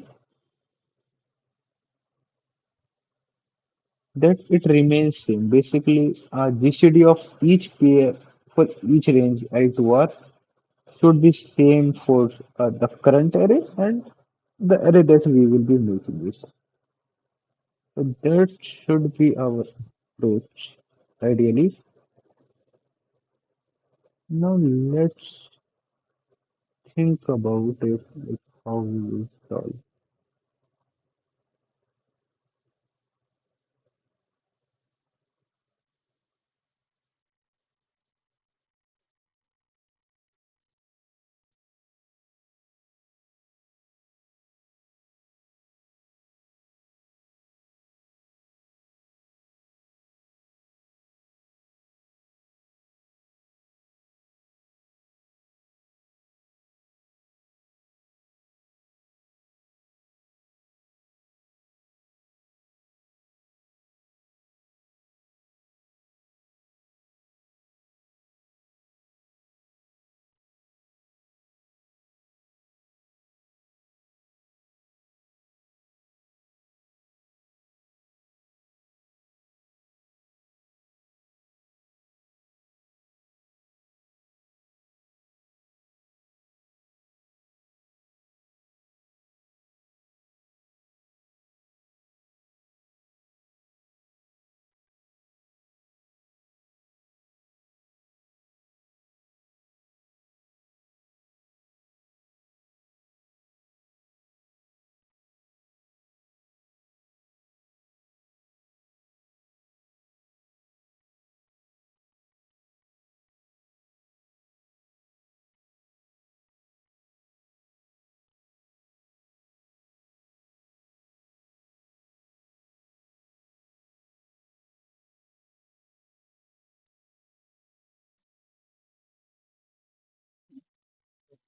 that it remains same. Basically, GCD of each pair for each range L2R should be same for the current array and the array that we will be making it. So that should be our approach, ideally. Now let's think about it, like how we will solve.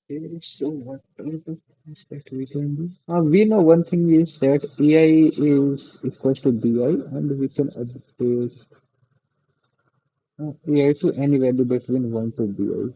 Okay, so what are the things that we can do? We know one thing is that AI is equals to BI and we can update AI to any value between 1 to BI.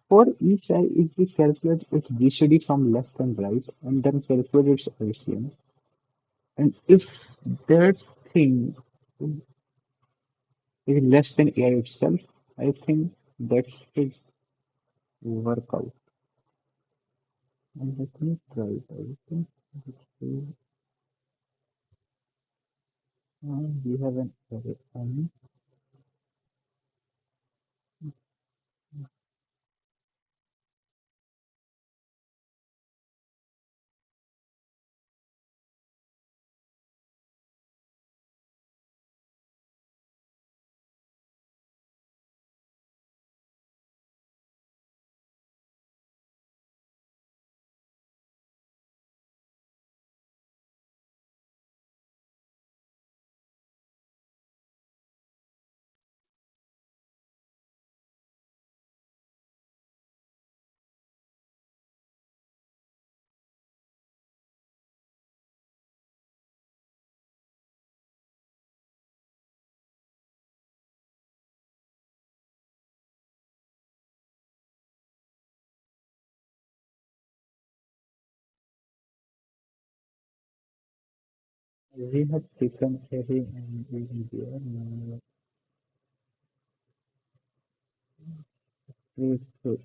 For each eye, if we calculate its GCD from left and right, and then calculate its LCM, and if that thing is less than AI itself, I think that should work out. And let me try it. I think we have an array n. We have taken array and in here. Now let's create the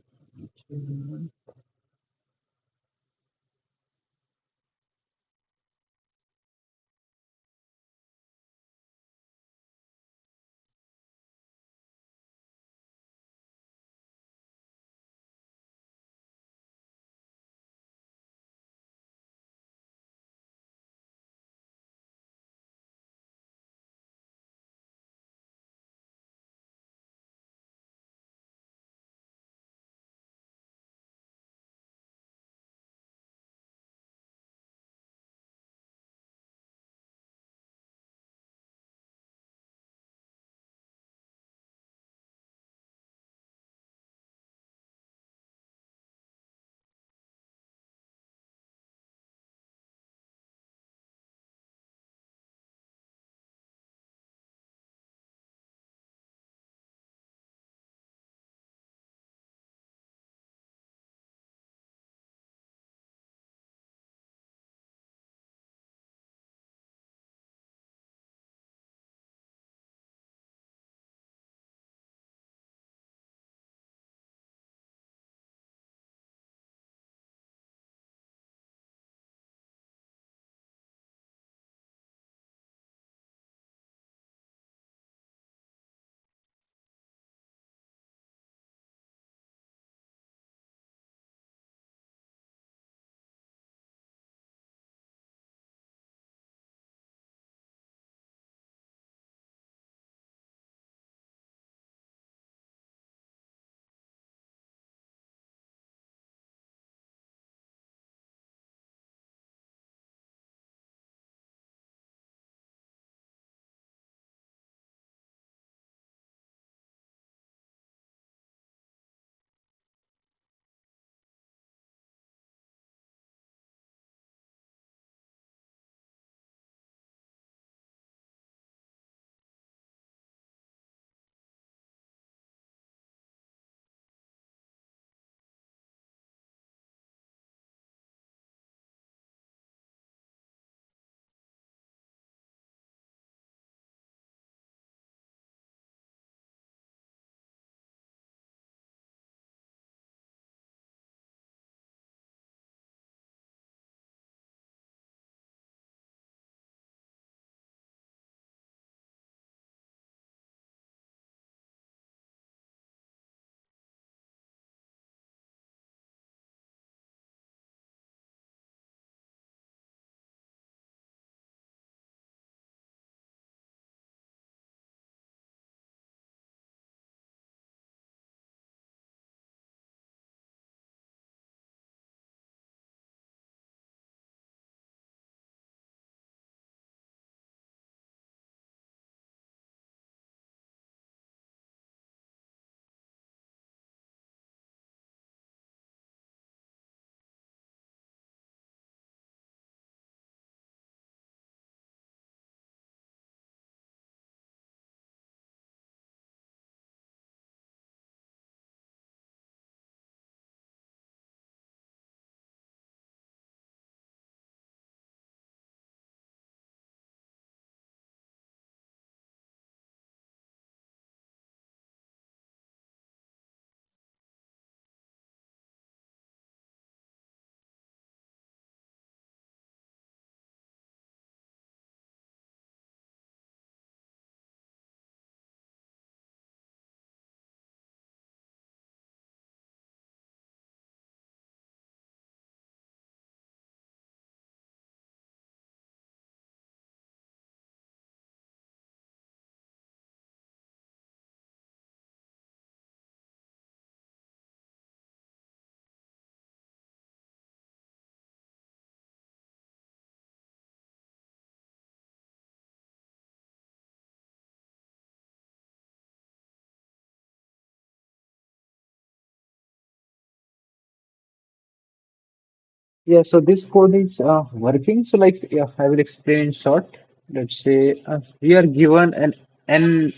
Yeah, so this code is working. So like, yeah, I will explain in short. Let's say we are given an n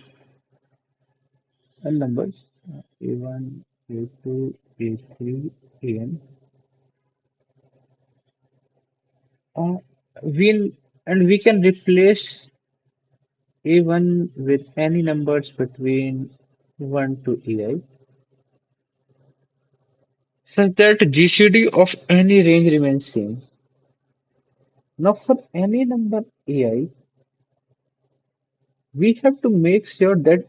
numbers, A1, A2, A3, An. Uh, we'll and we can replace A1 with any numbers between 1 to AI, such that GCD of any range remains same. Now, for any number AI, we have to make sure that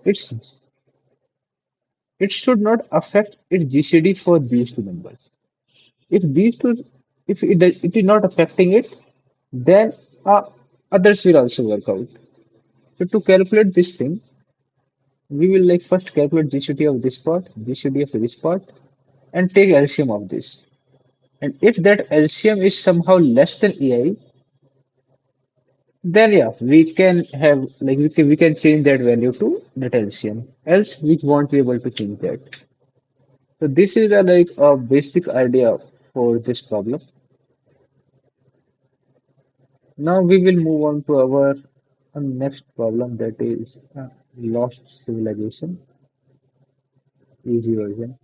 it should not affect its GCD for these two numbers. If these two, if it is not affecting it, then others will also work out. So to calculate this thing, we will like first calculate GCD of this part, GCD of this part, and take LCM of this. And if that LCM is somehow less than AI, then yeah, we can change that value to that LCM. Else we won't be able to change that. So this is like a basic idea for this problem. Now we will move on to our next problem, that is lost civilization, easy version.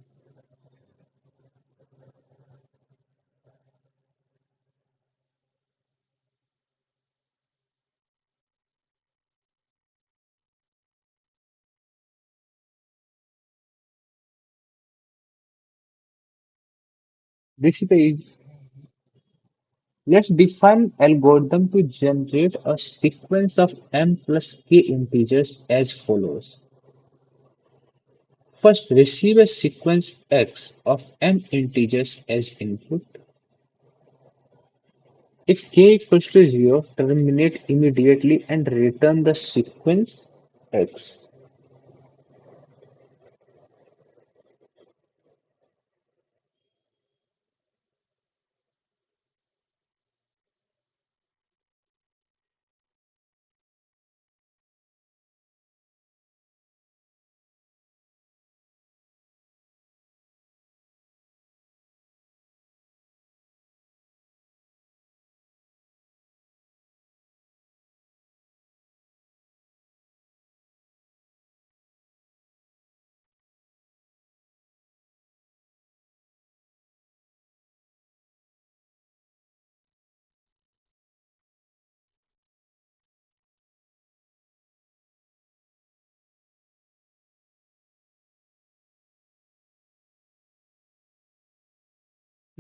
This is the Let's define algorithm to generate a sequence of m plus k integers as follows. First, receive a sequence x of m integers as input. If k equals to 0, terminate immediately and return the sequence x.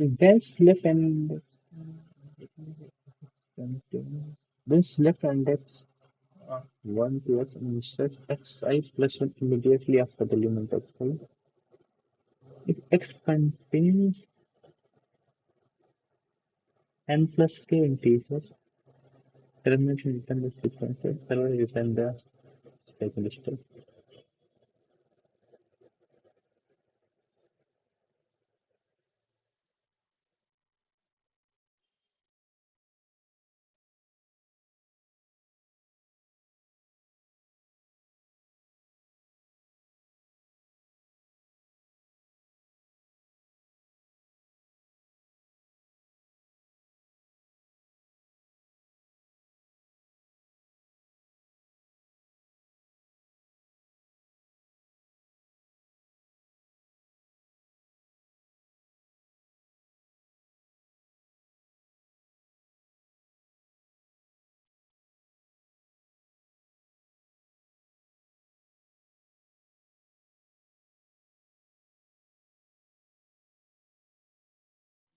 Then select and then select index 1 to x and insert xi plus 1 immediately after the element xi. If x contains n plus k integers, terminate and return the sequence, otherwise return the second step.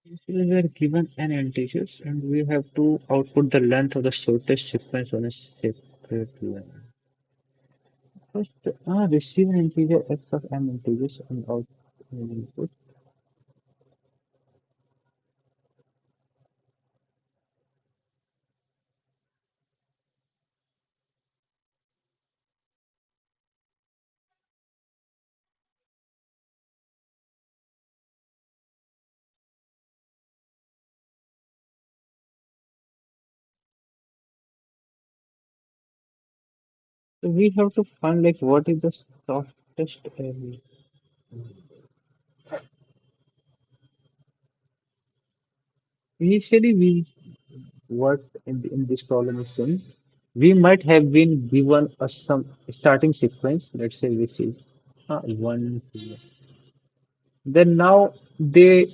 So we are given n integers and we have to output the length of the shortest sequence on a separate line. First, receive an integer x of m integers and output input. So we have to find like what is the shortest area. Initially, we what in this problem is saying, we might have been given a some starting sequence, let's say which is one, two. Then now they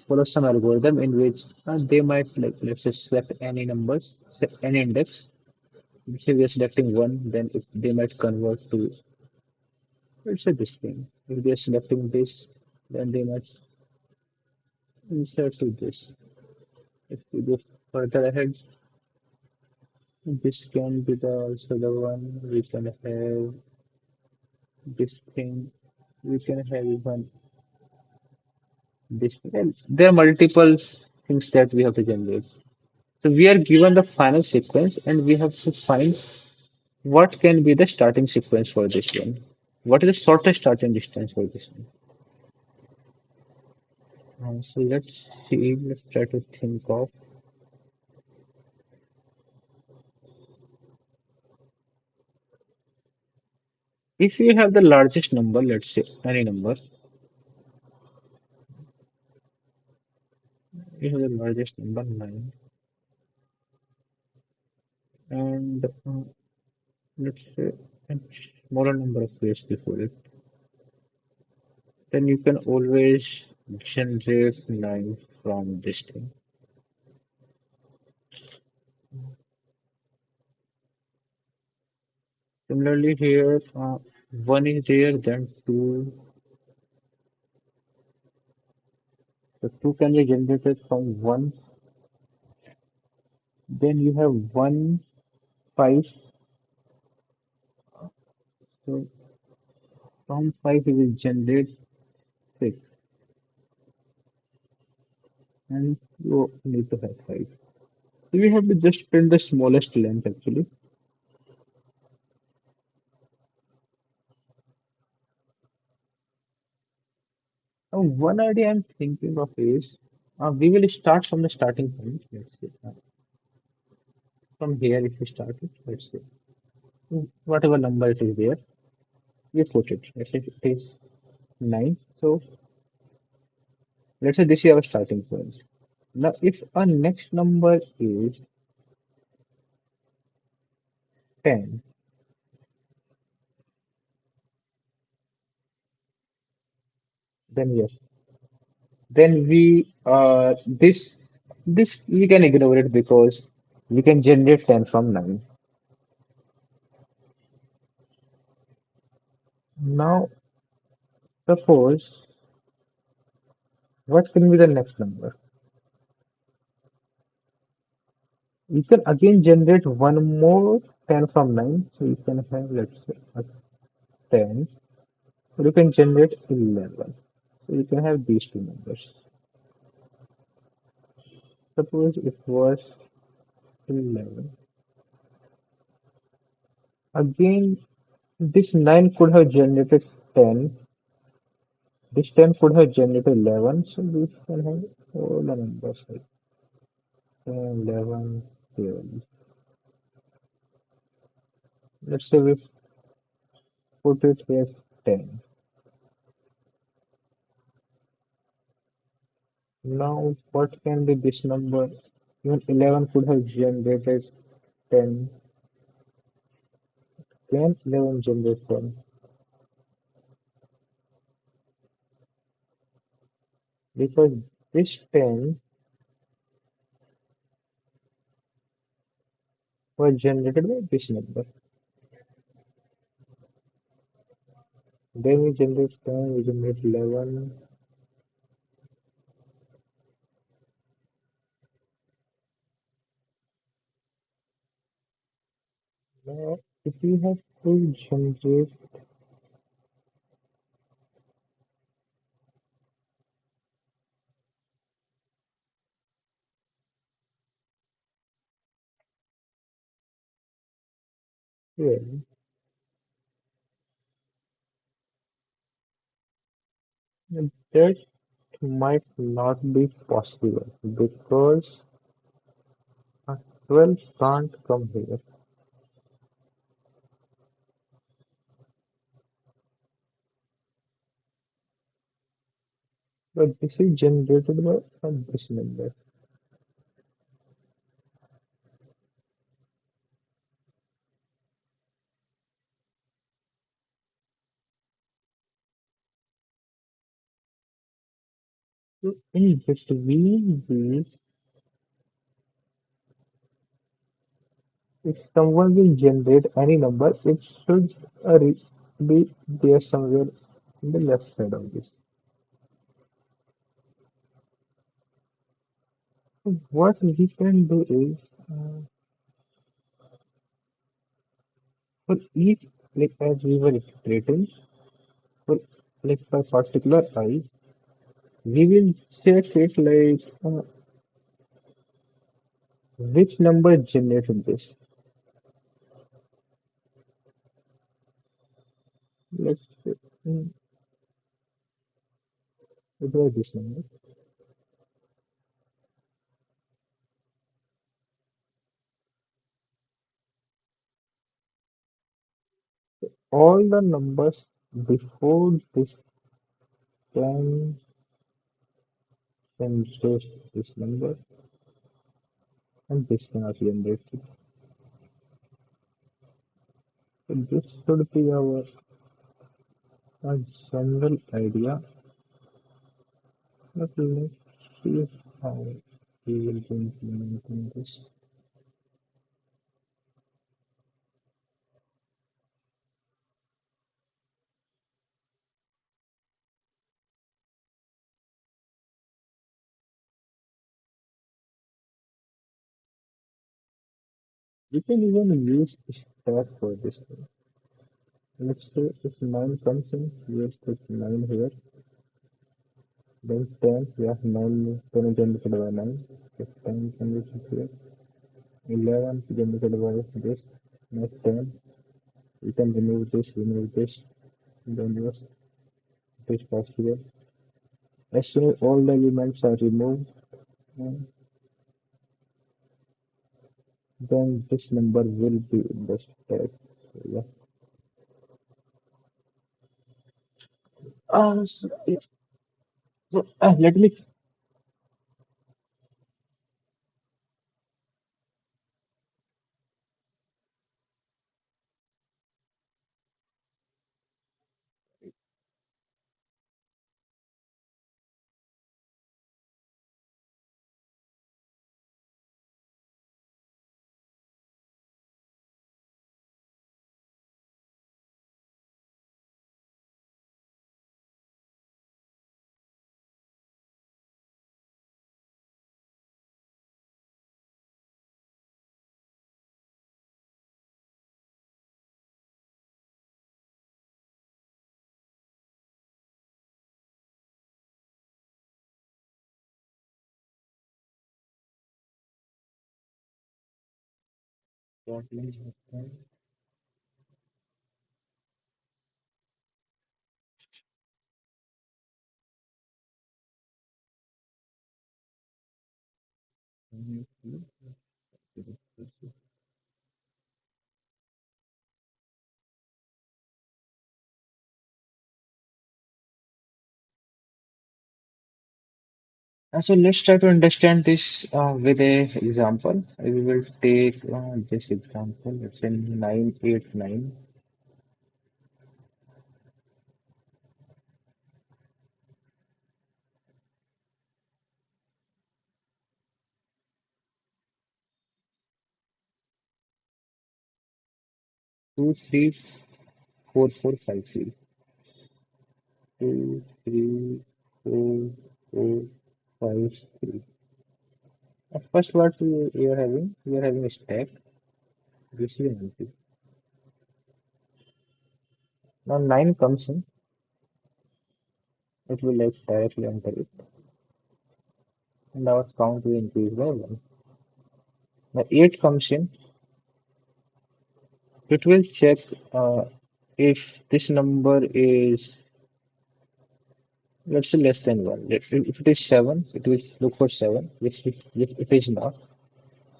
follow some algorithm in which they might like let's say select any numbers, any index. Let's say we are selecting one, then if they might convert to let's say this thing. If they are selecting this, then they might insert to this. If we go further ahead, this can be the also the one we can have this thing. We can have even this. And there are multiple things that we have to generate. So we are given the final sequence and we have to find what can be the starting sequence for this one. What is the shortest starting distance for this one? So let's see, let's try to think of if you have the largest number, let's say any number, you have the largest number 9 and let's say a smaller number of ways before it, then you can always generate 9 from this thing. Similarly here, 1 is there, then 2. So 2 can be generated from 1. Then you have 1, 5. So from 5 you will generate 6. And you need to have 5. So we have to just print the smallest length actually. One idea I'm thinking of is we will start from the starting point. Let's say from here if we start it, let's say whatever number it is there, we put it. Let's say it is 9. So let's say this is our starting point. Now if our next number is 10, then yes, then we this we can ignore it because we can generate 10 from 9. Now suppose what can be the next number? You can again generate one more 10 from 9. So you can have, let's say, a 10. Or you can generate 11. So you can have these two numbers. Suppose it was 11. Again, this 9 could have generated 10. This 10 could have generated 11. So we can have all the numbers like 10, 11, 12. Let's say we put it here 10. Now, what can be this number? Even 11 could have generated 10. Can 11 generate 10? Because this 10 was generated by this number. Then we generate 10, we generate 11. Now, if we have to generate, well, that might not be possible because a 12 can't come here. But this is generated by this number. So in between these, if someone will generate any number, it should be there somewhere in the left side of this. So what we can do is, for each, like as we were iterating, for like for particular I, we will check it like which number generated this. Let's say, it was this number. All the numbers before this can generate this number, and this cannot generate it. So this should be our general idea. But let's see how we will be implementing this. We can even use stack for this thing. Let's say if 9 comes in, we will put 9 here. Then 10, yeah, 9, 10 is generated by 9. If 10 can be put here. 11 generated by this. Next 10. We can remove this, then just this past here. As soon as all the elements are removed, uh, then this number will be in the stack. So, yeah. Yeah. So, let me. So let's try to understand this with a example. We will take this example. Let's say 989. 234453. 234453. First, what we are having? We are having a stack. We see an empty. Now 9 comes in. It will like directly enter it, and our count will increase by 1. Now 8 comes in. It will check if this number is, let's say, less than 1. If it is 7, it will look for 7, which if it is not.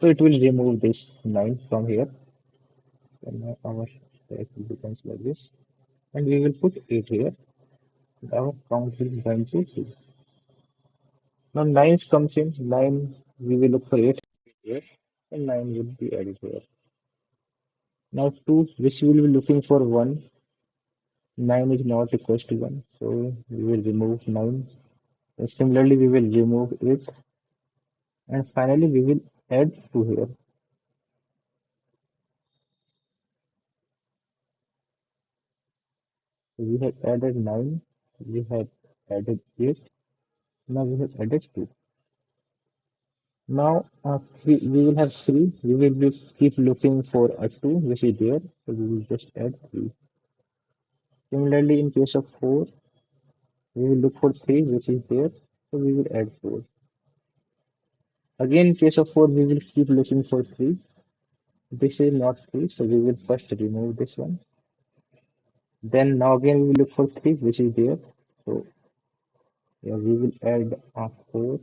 So it will remove this 9 from here. And now our stack becomes like this. And we will put 8 here. And our count will going to 2. Now 9 comes in. 9, we will look for 8 here. And 9 will be added here. Now 2, which we will be looking for 1. 9 is not equals to 1. So we will remove 9. Similarly, we will remove it, and finally we will add 2 here. So we have added 9, we have added 8, now we have added 2. Now, we will have 3. We will be keep looking for a 2 which is there. So we will just add 3. Similarly, in case of 4, we will look for 3 which is there. So we will add 4. Again, in case of 4, we will keep looking for 3. This is not 3, so we will first remove this one. Then now again we will look for 3 which is there. So yeah, we will add 4.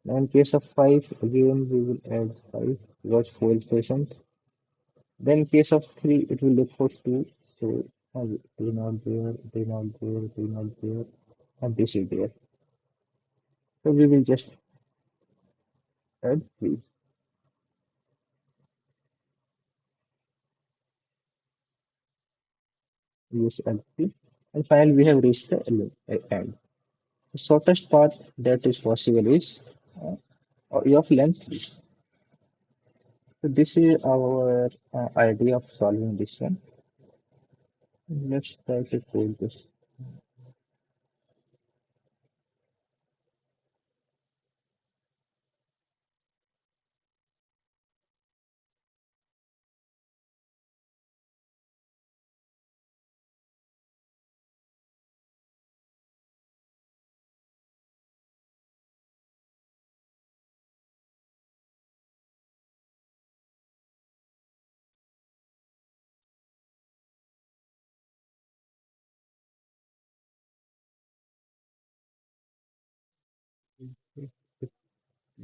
Now in case of 5, again we will add 5 because 4 is present. Then in case of 3, it will look for 2. So they not there, they not there, they not there, and this is there. So we will just add 3. We just add 3. And finally we have reached the end. The shortest path that is possible is of length 3. So this is our idea of solving this one. Let's try to code this.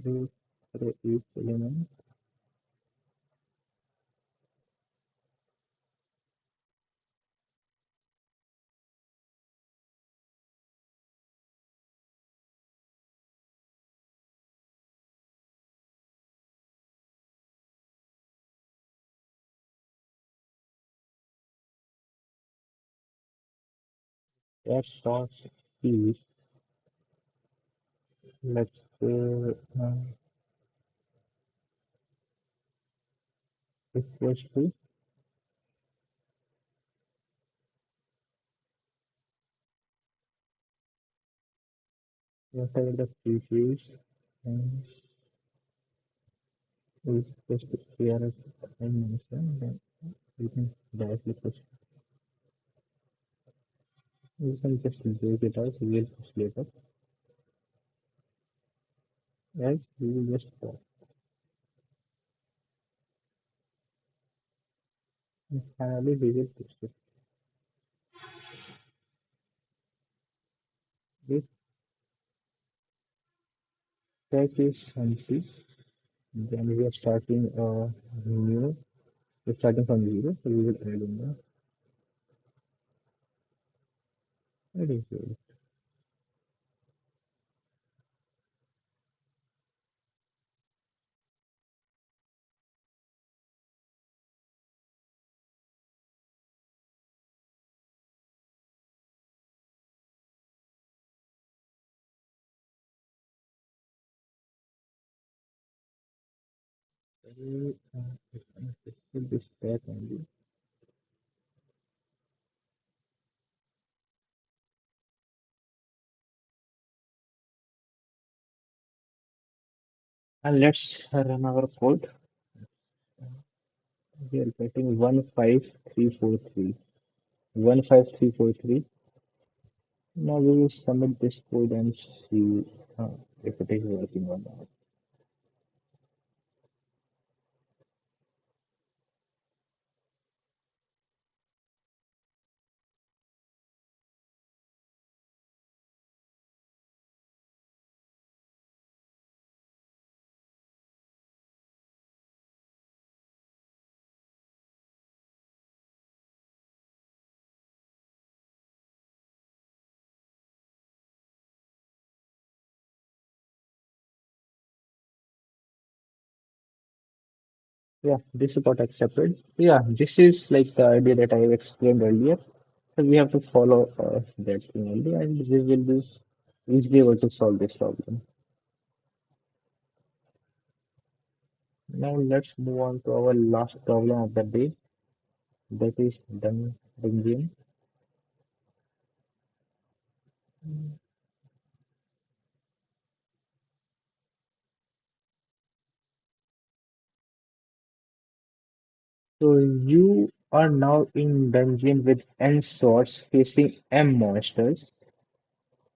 Do for each element. That dot is let's say equals to whatever the peak is and is equals to here as I mentioned. Then we can directly push. We can just break it out. We will push later. Else we will just stop. And finally we will push it. This stack is empty. Then we are starting new. We're starting from 0, so we will add in the adding zero. So, it should be stack only. And let's run our code. We are getting 15343. 15343. Now we will submit this code and see if it is working or not. Yeah, this got accepted. Yeah, this is like the idea that I have explained earlier. So we have to follow that thing only, and this will be easily able to solve this problem. Now let's move on to our last problem of the day, that is dungeon. So you are now in dungeon with N swords facing M monsters.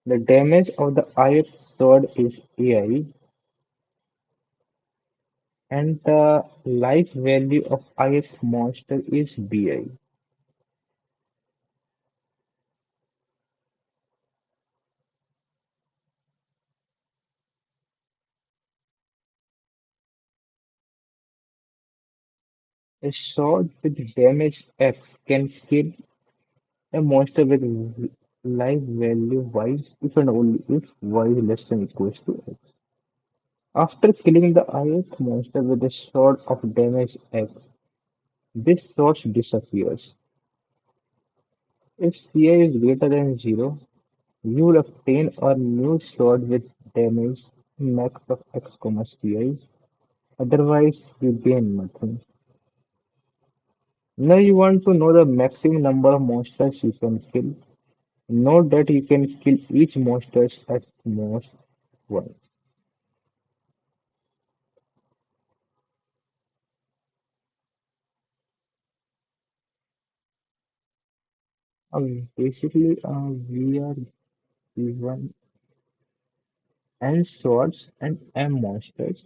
The damage of the ith sword is AI, and the life value of ith monster is BI. A sword with damage X can kill a monster with life value Y if and only if Y is less than equals to X. After killing the ith monster with a sword of damage X, this sword disappears. If Ci is greater than 0, you will obtain a new sword with damage max of X, Ci. Otherwise, you gain nothing. Now you want to know the maximum number of monsters you can kill. Note that you can kill each monster at most once. Basically, we are given N swords and M monsters.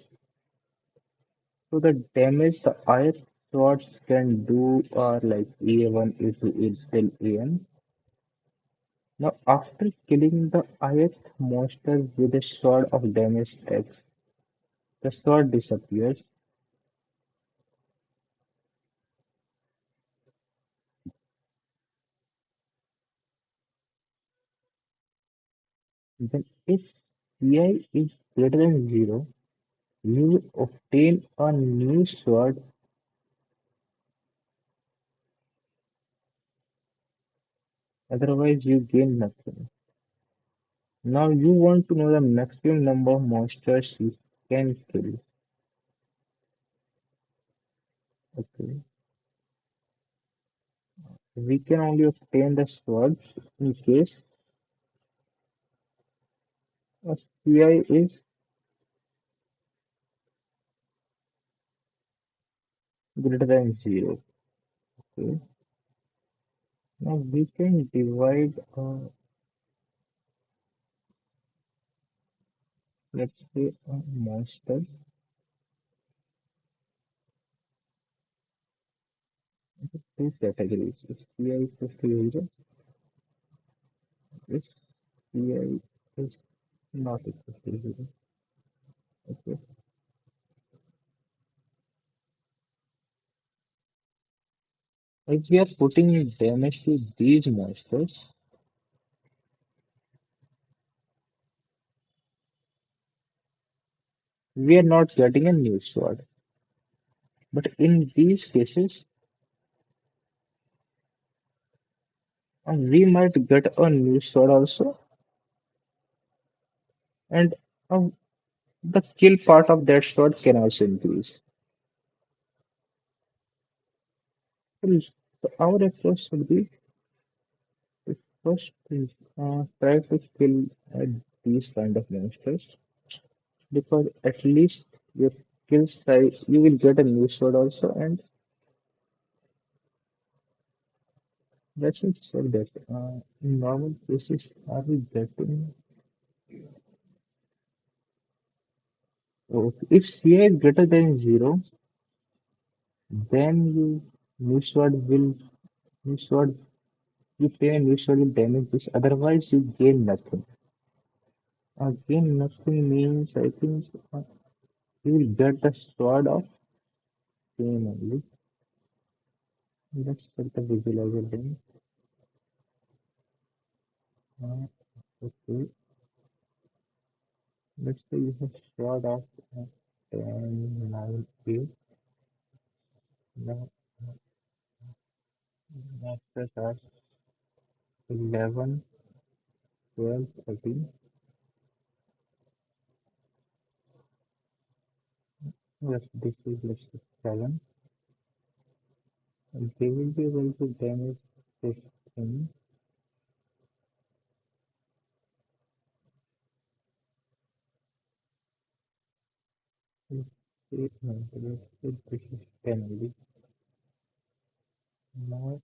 So the damage the iron swords can do are like A1 A2 A till AN. Now after killing the ith monster with a sword of damage X, the sword disappears. Then if Ci is greater than 0, you will obtain a new sword, otherwise you gain nothing. Now you want to know the maximum number of monsters you can kill. Okay. We can only obtain the swords in case a Ci is greater than 0. Okay. Now we can divide, let's say, a monster into two categories. If Ci equals to 0, if Ci is not equal to 0. Okay. If we are putting damage to these monsters, we are not getting a new sword. But in these cases, we might get a new sword also, and uh, the kill part of that sword can also increase. So our approach should be to first try to kill these kind of monsters, because at least your kill size you will get a new sword also, and let's just check that in normal cases are we getting. Oh, if CI is greater than 0, then new sword will new sword you pay and new sword will damage this. Otherwise, you gain nothing. Gain nothing means I think you will get the sword of pain only. Let's check the visualizer then. Uh, okay, let's say you have sword of 10, 9, 8. Now, after that 11, 12, 13. Yes, this is let's say 7. And they will be able to damage this thing. Let's say, no, let's say this is 10 only. Now,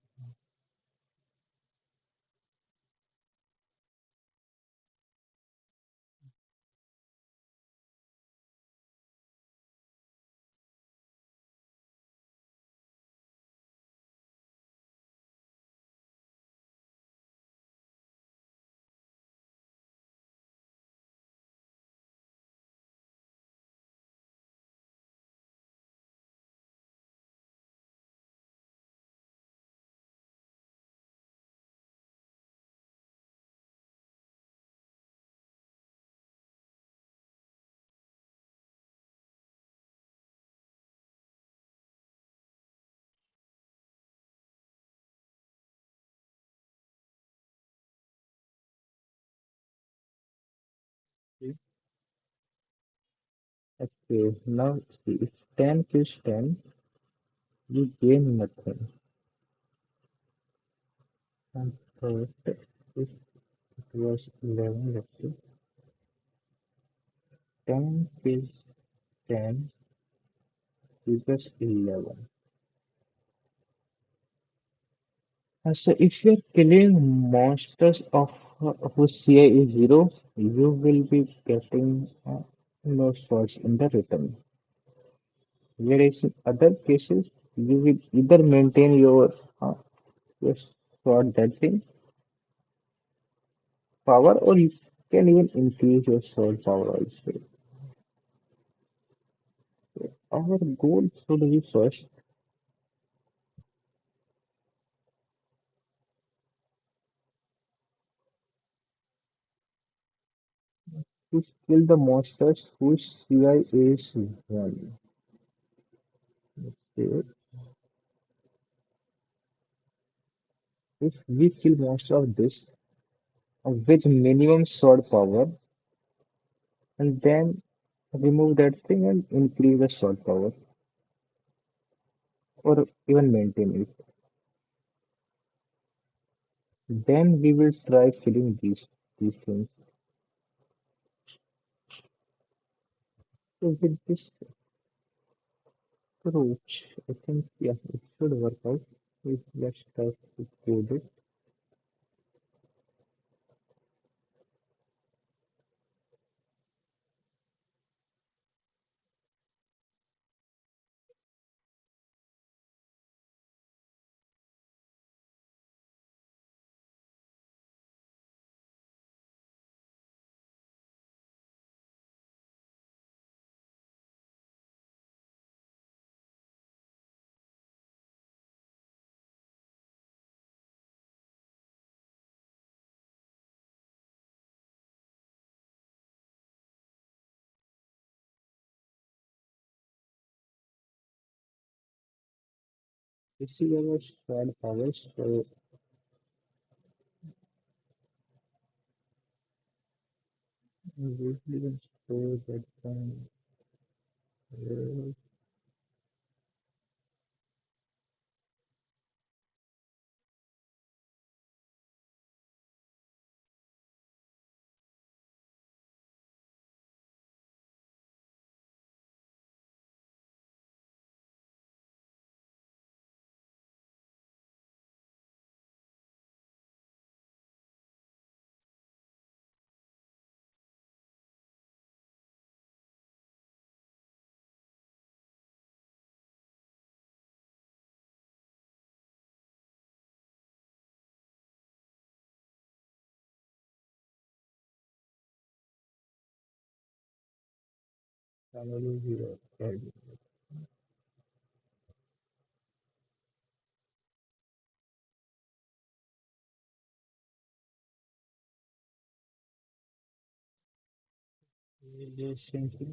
okay, now see, if 10 kills 10, you gain nothing. And first, if it was 11, let's say, 10 kills 10 equals 11. So if you're killing monsters of whose CI is 0, you will be getting no swords in the return. Whereas in other cases, you will either maintain your sword that thing power, or you can even increase your sword power also. Our goal should be first to kill the monsters whose CI is 1. Okay. If we kill monster of this with minimum sword power, and then remove that thing and increase the sword power, or even maintain it, then we will try killing these things. So with this approach, I think, yeah, it should work out. Let's try to code it. This is our sword power, so we will store that down here. Family zero. Relationship.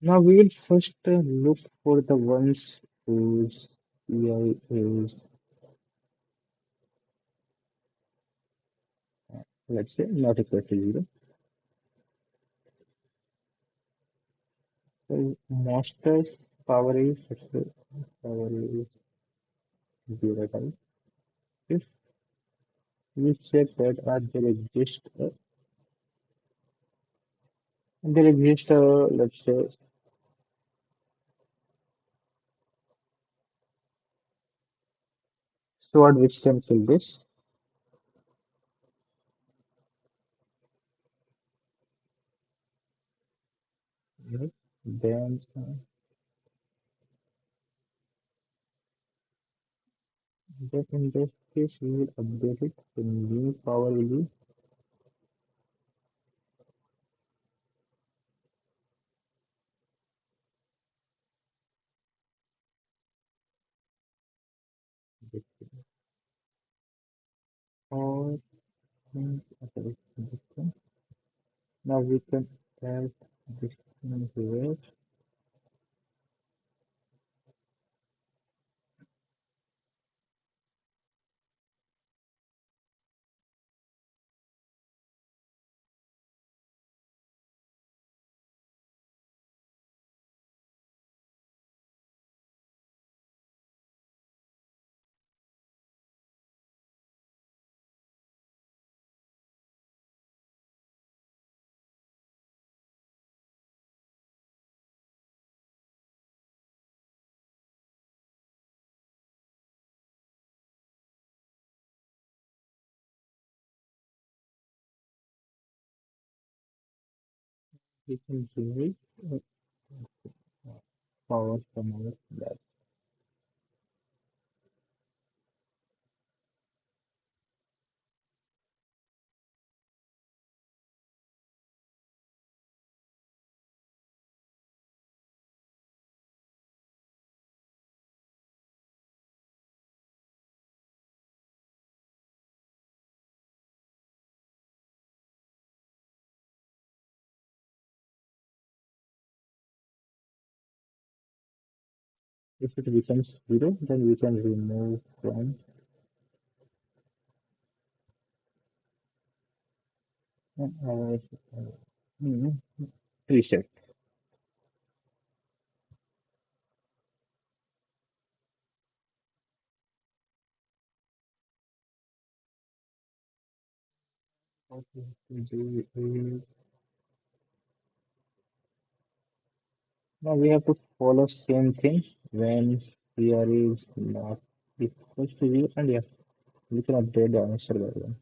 Now we will first look for the ones whose CI is, let's say, not equal to zero. So master's power is, let's say, power is zero type. If we check that there exists let's say, sword which can kill this, right? Then that in this case we will update it. The new power will be this, or okay, this one. Now we can add this one here. We can give it power from our that. If it becomes zero, then we can remove from our hmm, reset. What we have to do is now we have to follow same thing when here is not equal to zero, and yeah, we can update the answer by one.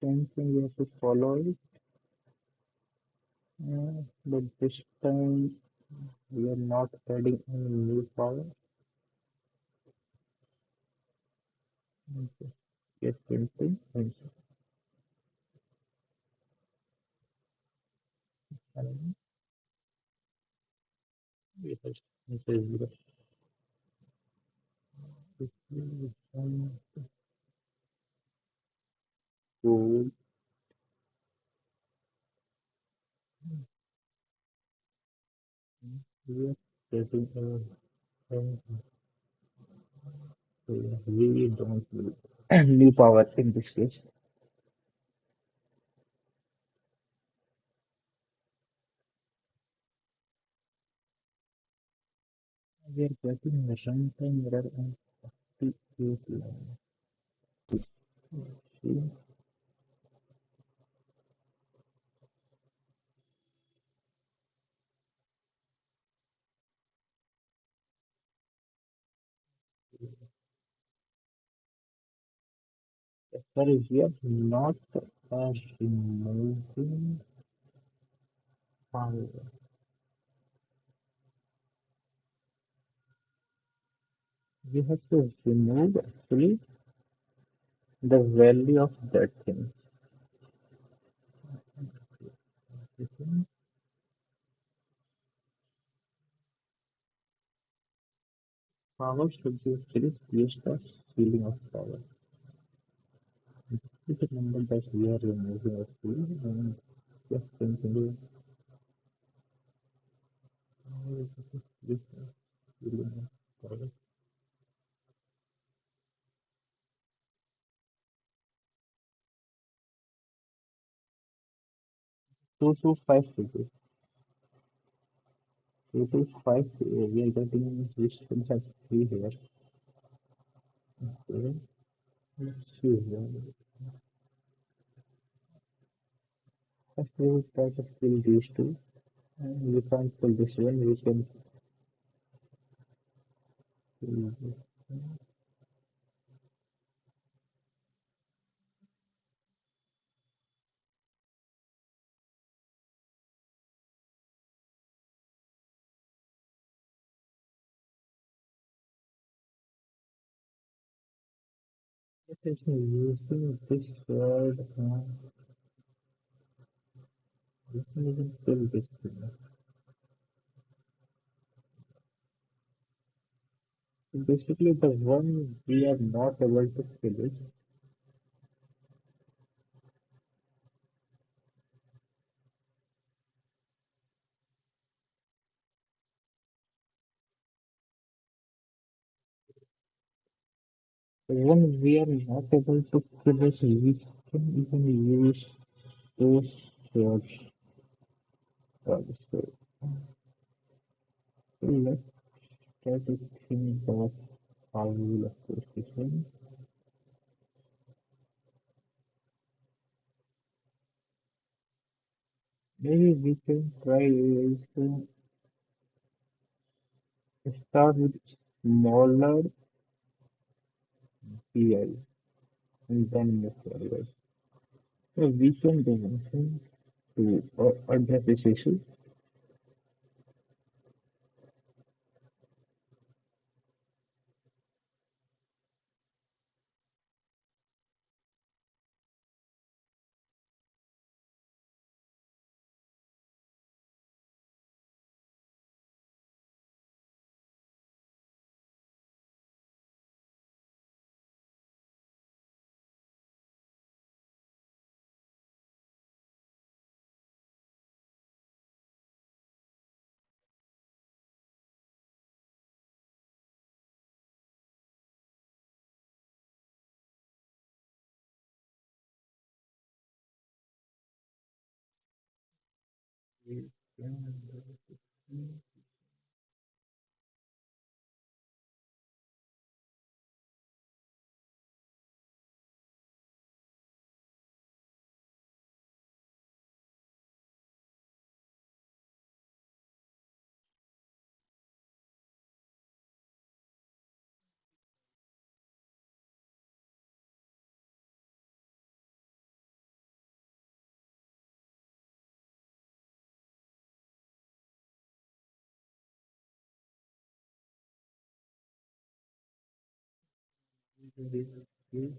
Same thing we have to follow it, but this time we are not adding any new power. Okay, get printing and we have zero. This is cool. We are getting we don't need new power in this case. We are getting a runtime error and the line. See, sorry, we are not removing power. We have to remove actually the value of that thing. Power should be actually creates the feeling of power. Just remember that we are removing a tool and just continue this feeling of power. 2 to 5 people. 2 to 5, we are getting resistance at 3 here. Okay. Let's see here. First, we will try to kill these two. And we can't kill this one. We can kill this. It is using this sword. We can even kill this thing. So basically, the one we are not able to kill it. The one we are not able to kill it, we can even use those swords. So let's try to think of how we will approach this one. Maybe we can try to start with smaller PI and then move forward. So we can do one thing to address this issue. We can do this.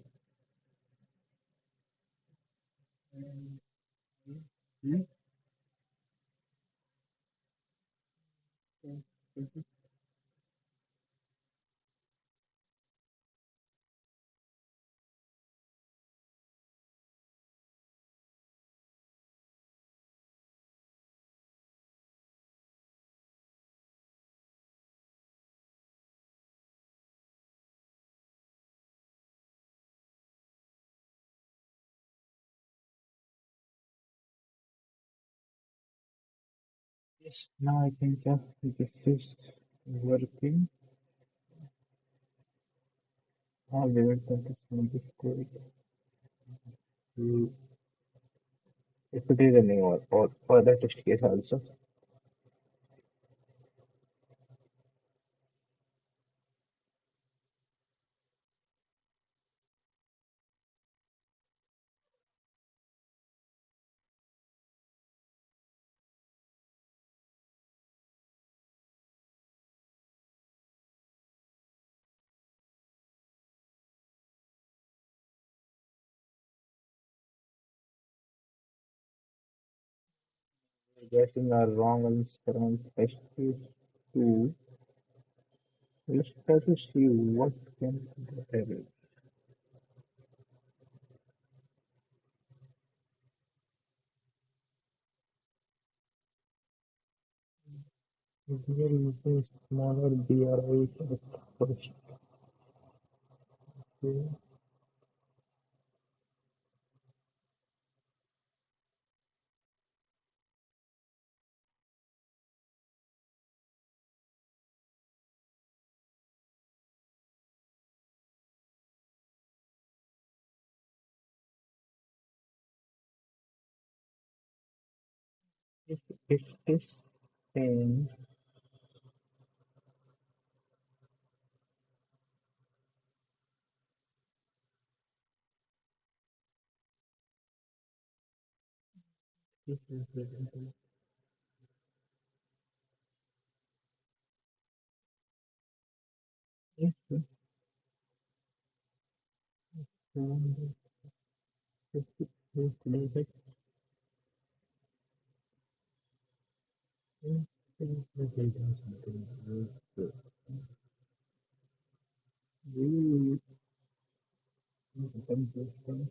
Yes, now I think this is working. Now we will try to find this code. If it is running or other test case also. Guessing are wrong answer on test case 2. Let's try to see what can the error. We are using smaller BRI at first. Okay. If it is same, this is the if it is if it is related, if it is related something with we condition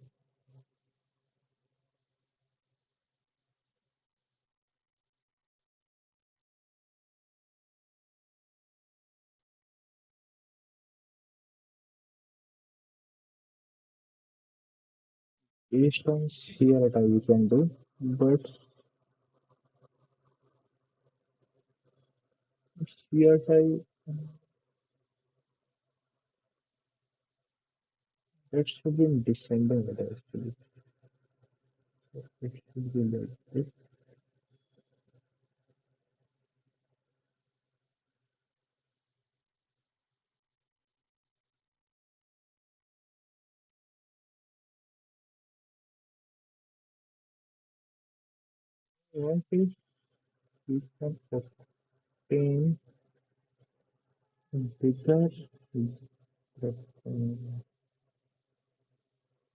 based on here that we can do, but here that should be in December actually. It should be like this. One thing we can obtain bigger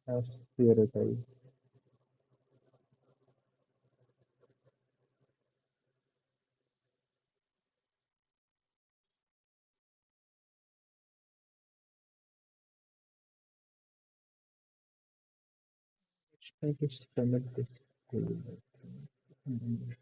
as theoretical. Let's try to stomach this. Mm,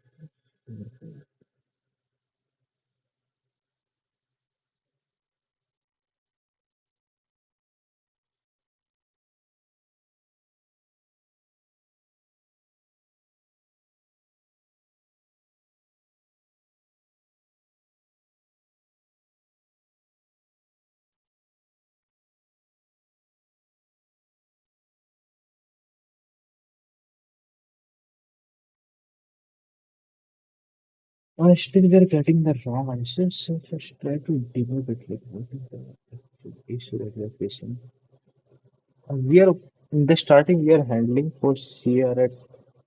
still we are getting the wrong answers, so let's try to debug it. Like, what is the actual issue that we are facing? We are in the starting. We are handling for CR at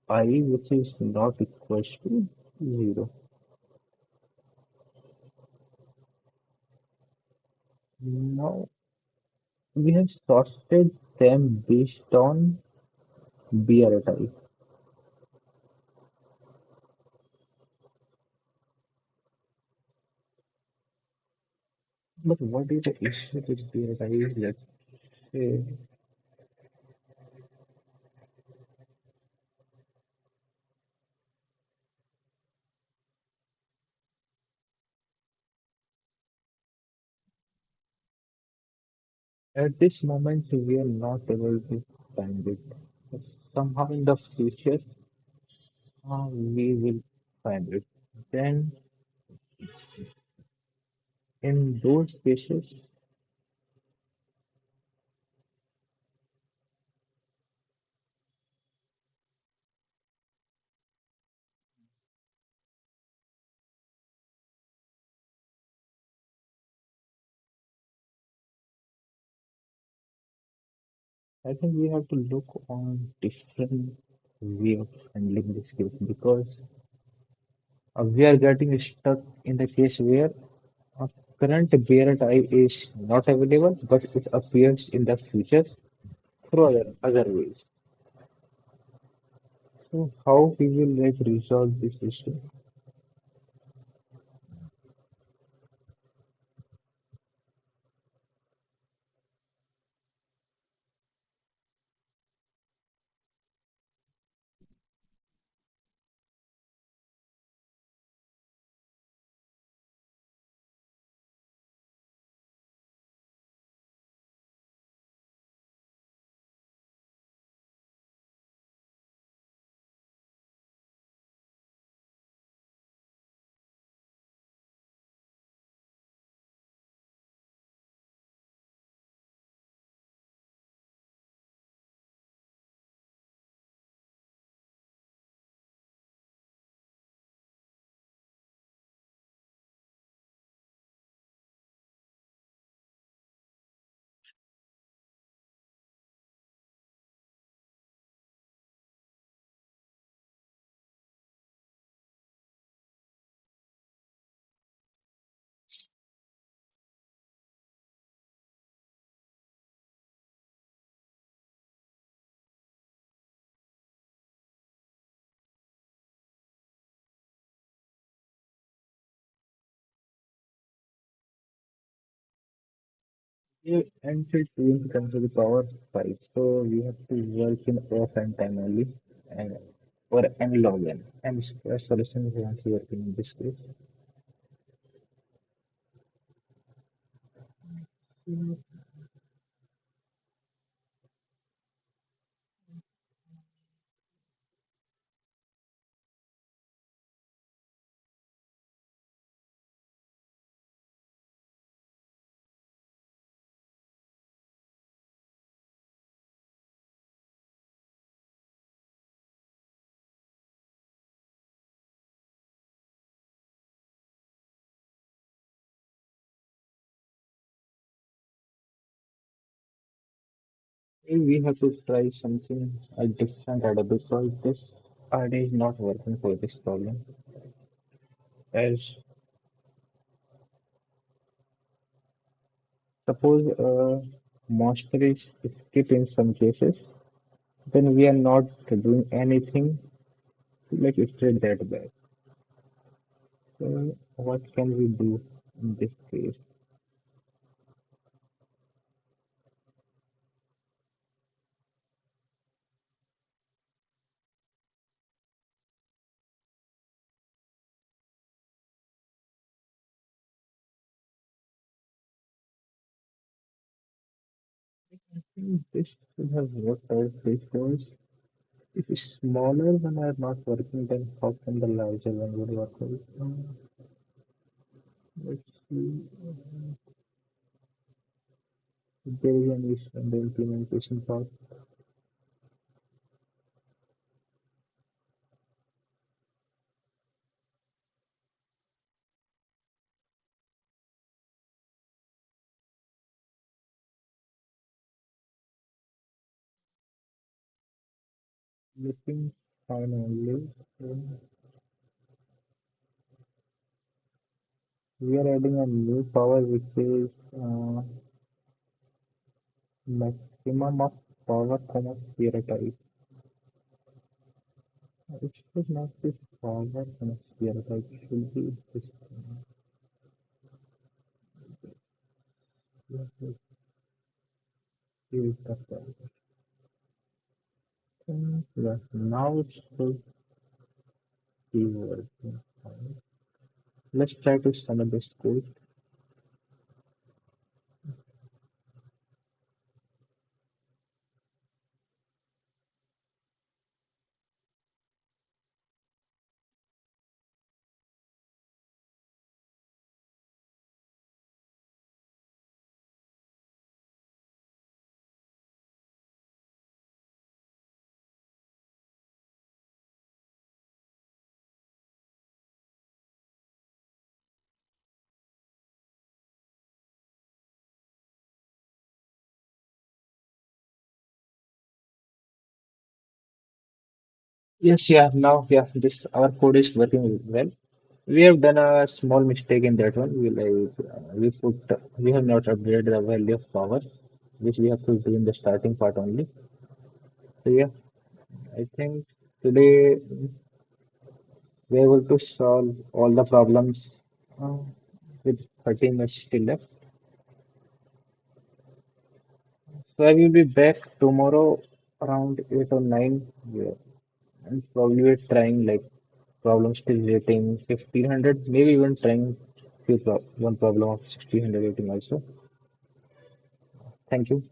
I, which is not equals to 0. Now we have sorted them based on BR at I. But what is the issue with BR at I? Let's say at this moment we are not able to find it. But somehow in the future we will find it. Then in those cases, I think we have to look on different way of handling this case because we are getting stuck in the case where a current bearer type is not available, but it appears in the future through other ways. So how we will like resolve this issue? You entered to comes with the power 5, so we have to work in off and time only, and or n log n. And solution is actually working in this case. We have to try something a different idea because this idea is not working for this problem. As suppose monster is skip in some cases, then we are not doing anything to like straight that back. So what can we do in this case? This should have worked out because if it's smaller one are not working, then how can the larger one would work out? Let's see if there is an issue in the implementation part. Looking fine only. So we are adding a new power which is maximum of power comma sphere type. It should not be power comma sphere type. It should be this. Yes, yes, is the power. Yeah, now it should be working fine. Let's try to sum this code. Yes, yeah, now, yeah, this our code is working well. We have done a small mistake in that one. We have not updated the value of power, which we have to do in the starting part only. So yeah, I think today we are able to solve all the problems uh, with 30 minutes still left. So I will be back tomorrow around 8 or 9. Yeah, and probably we're trying like problem still rating 1500, maybe even trying one problem of 1600 rating also. Thank you.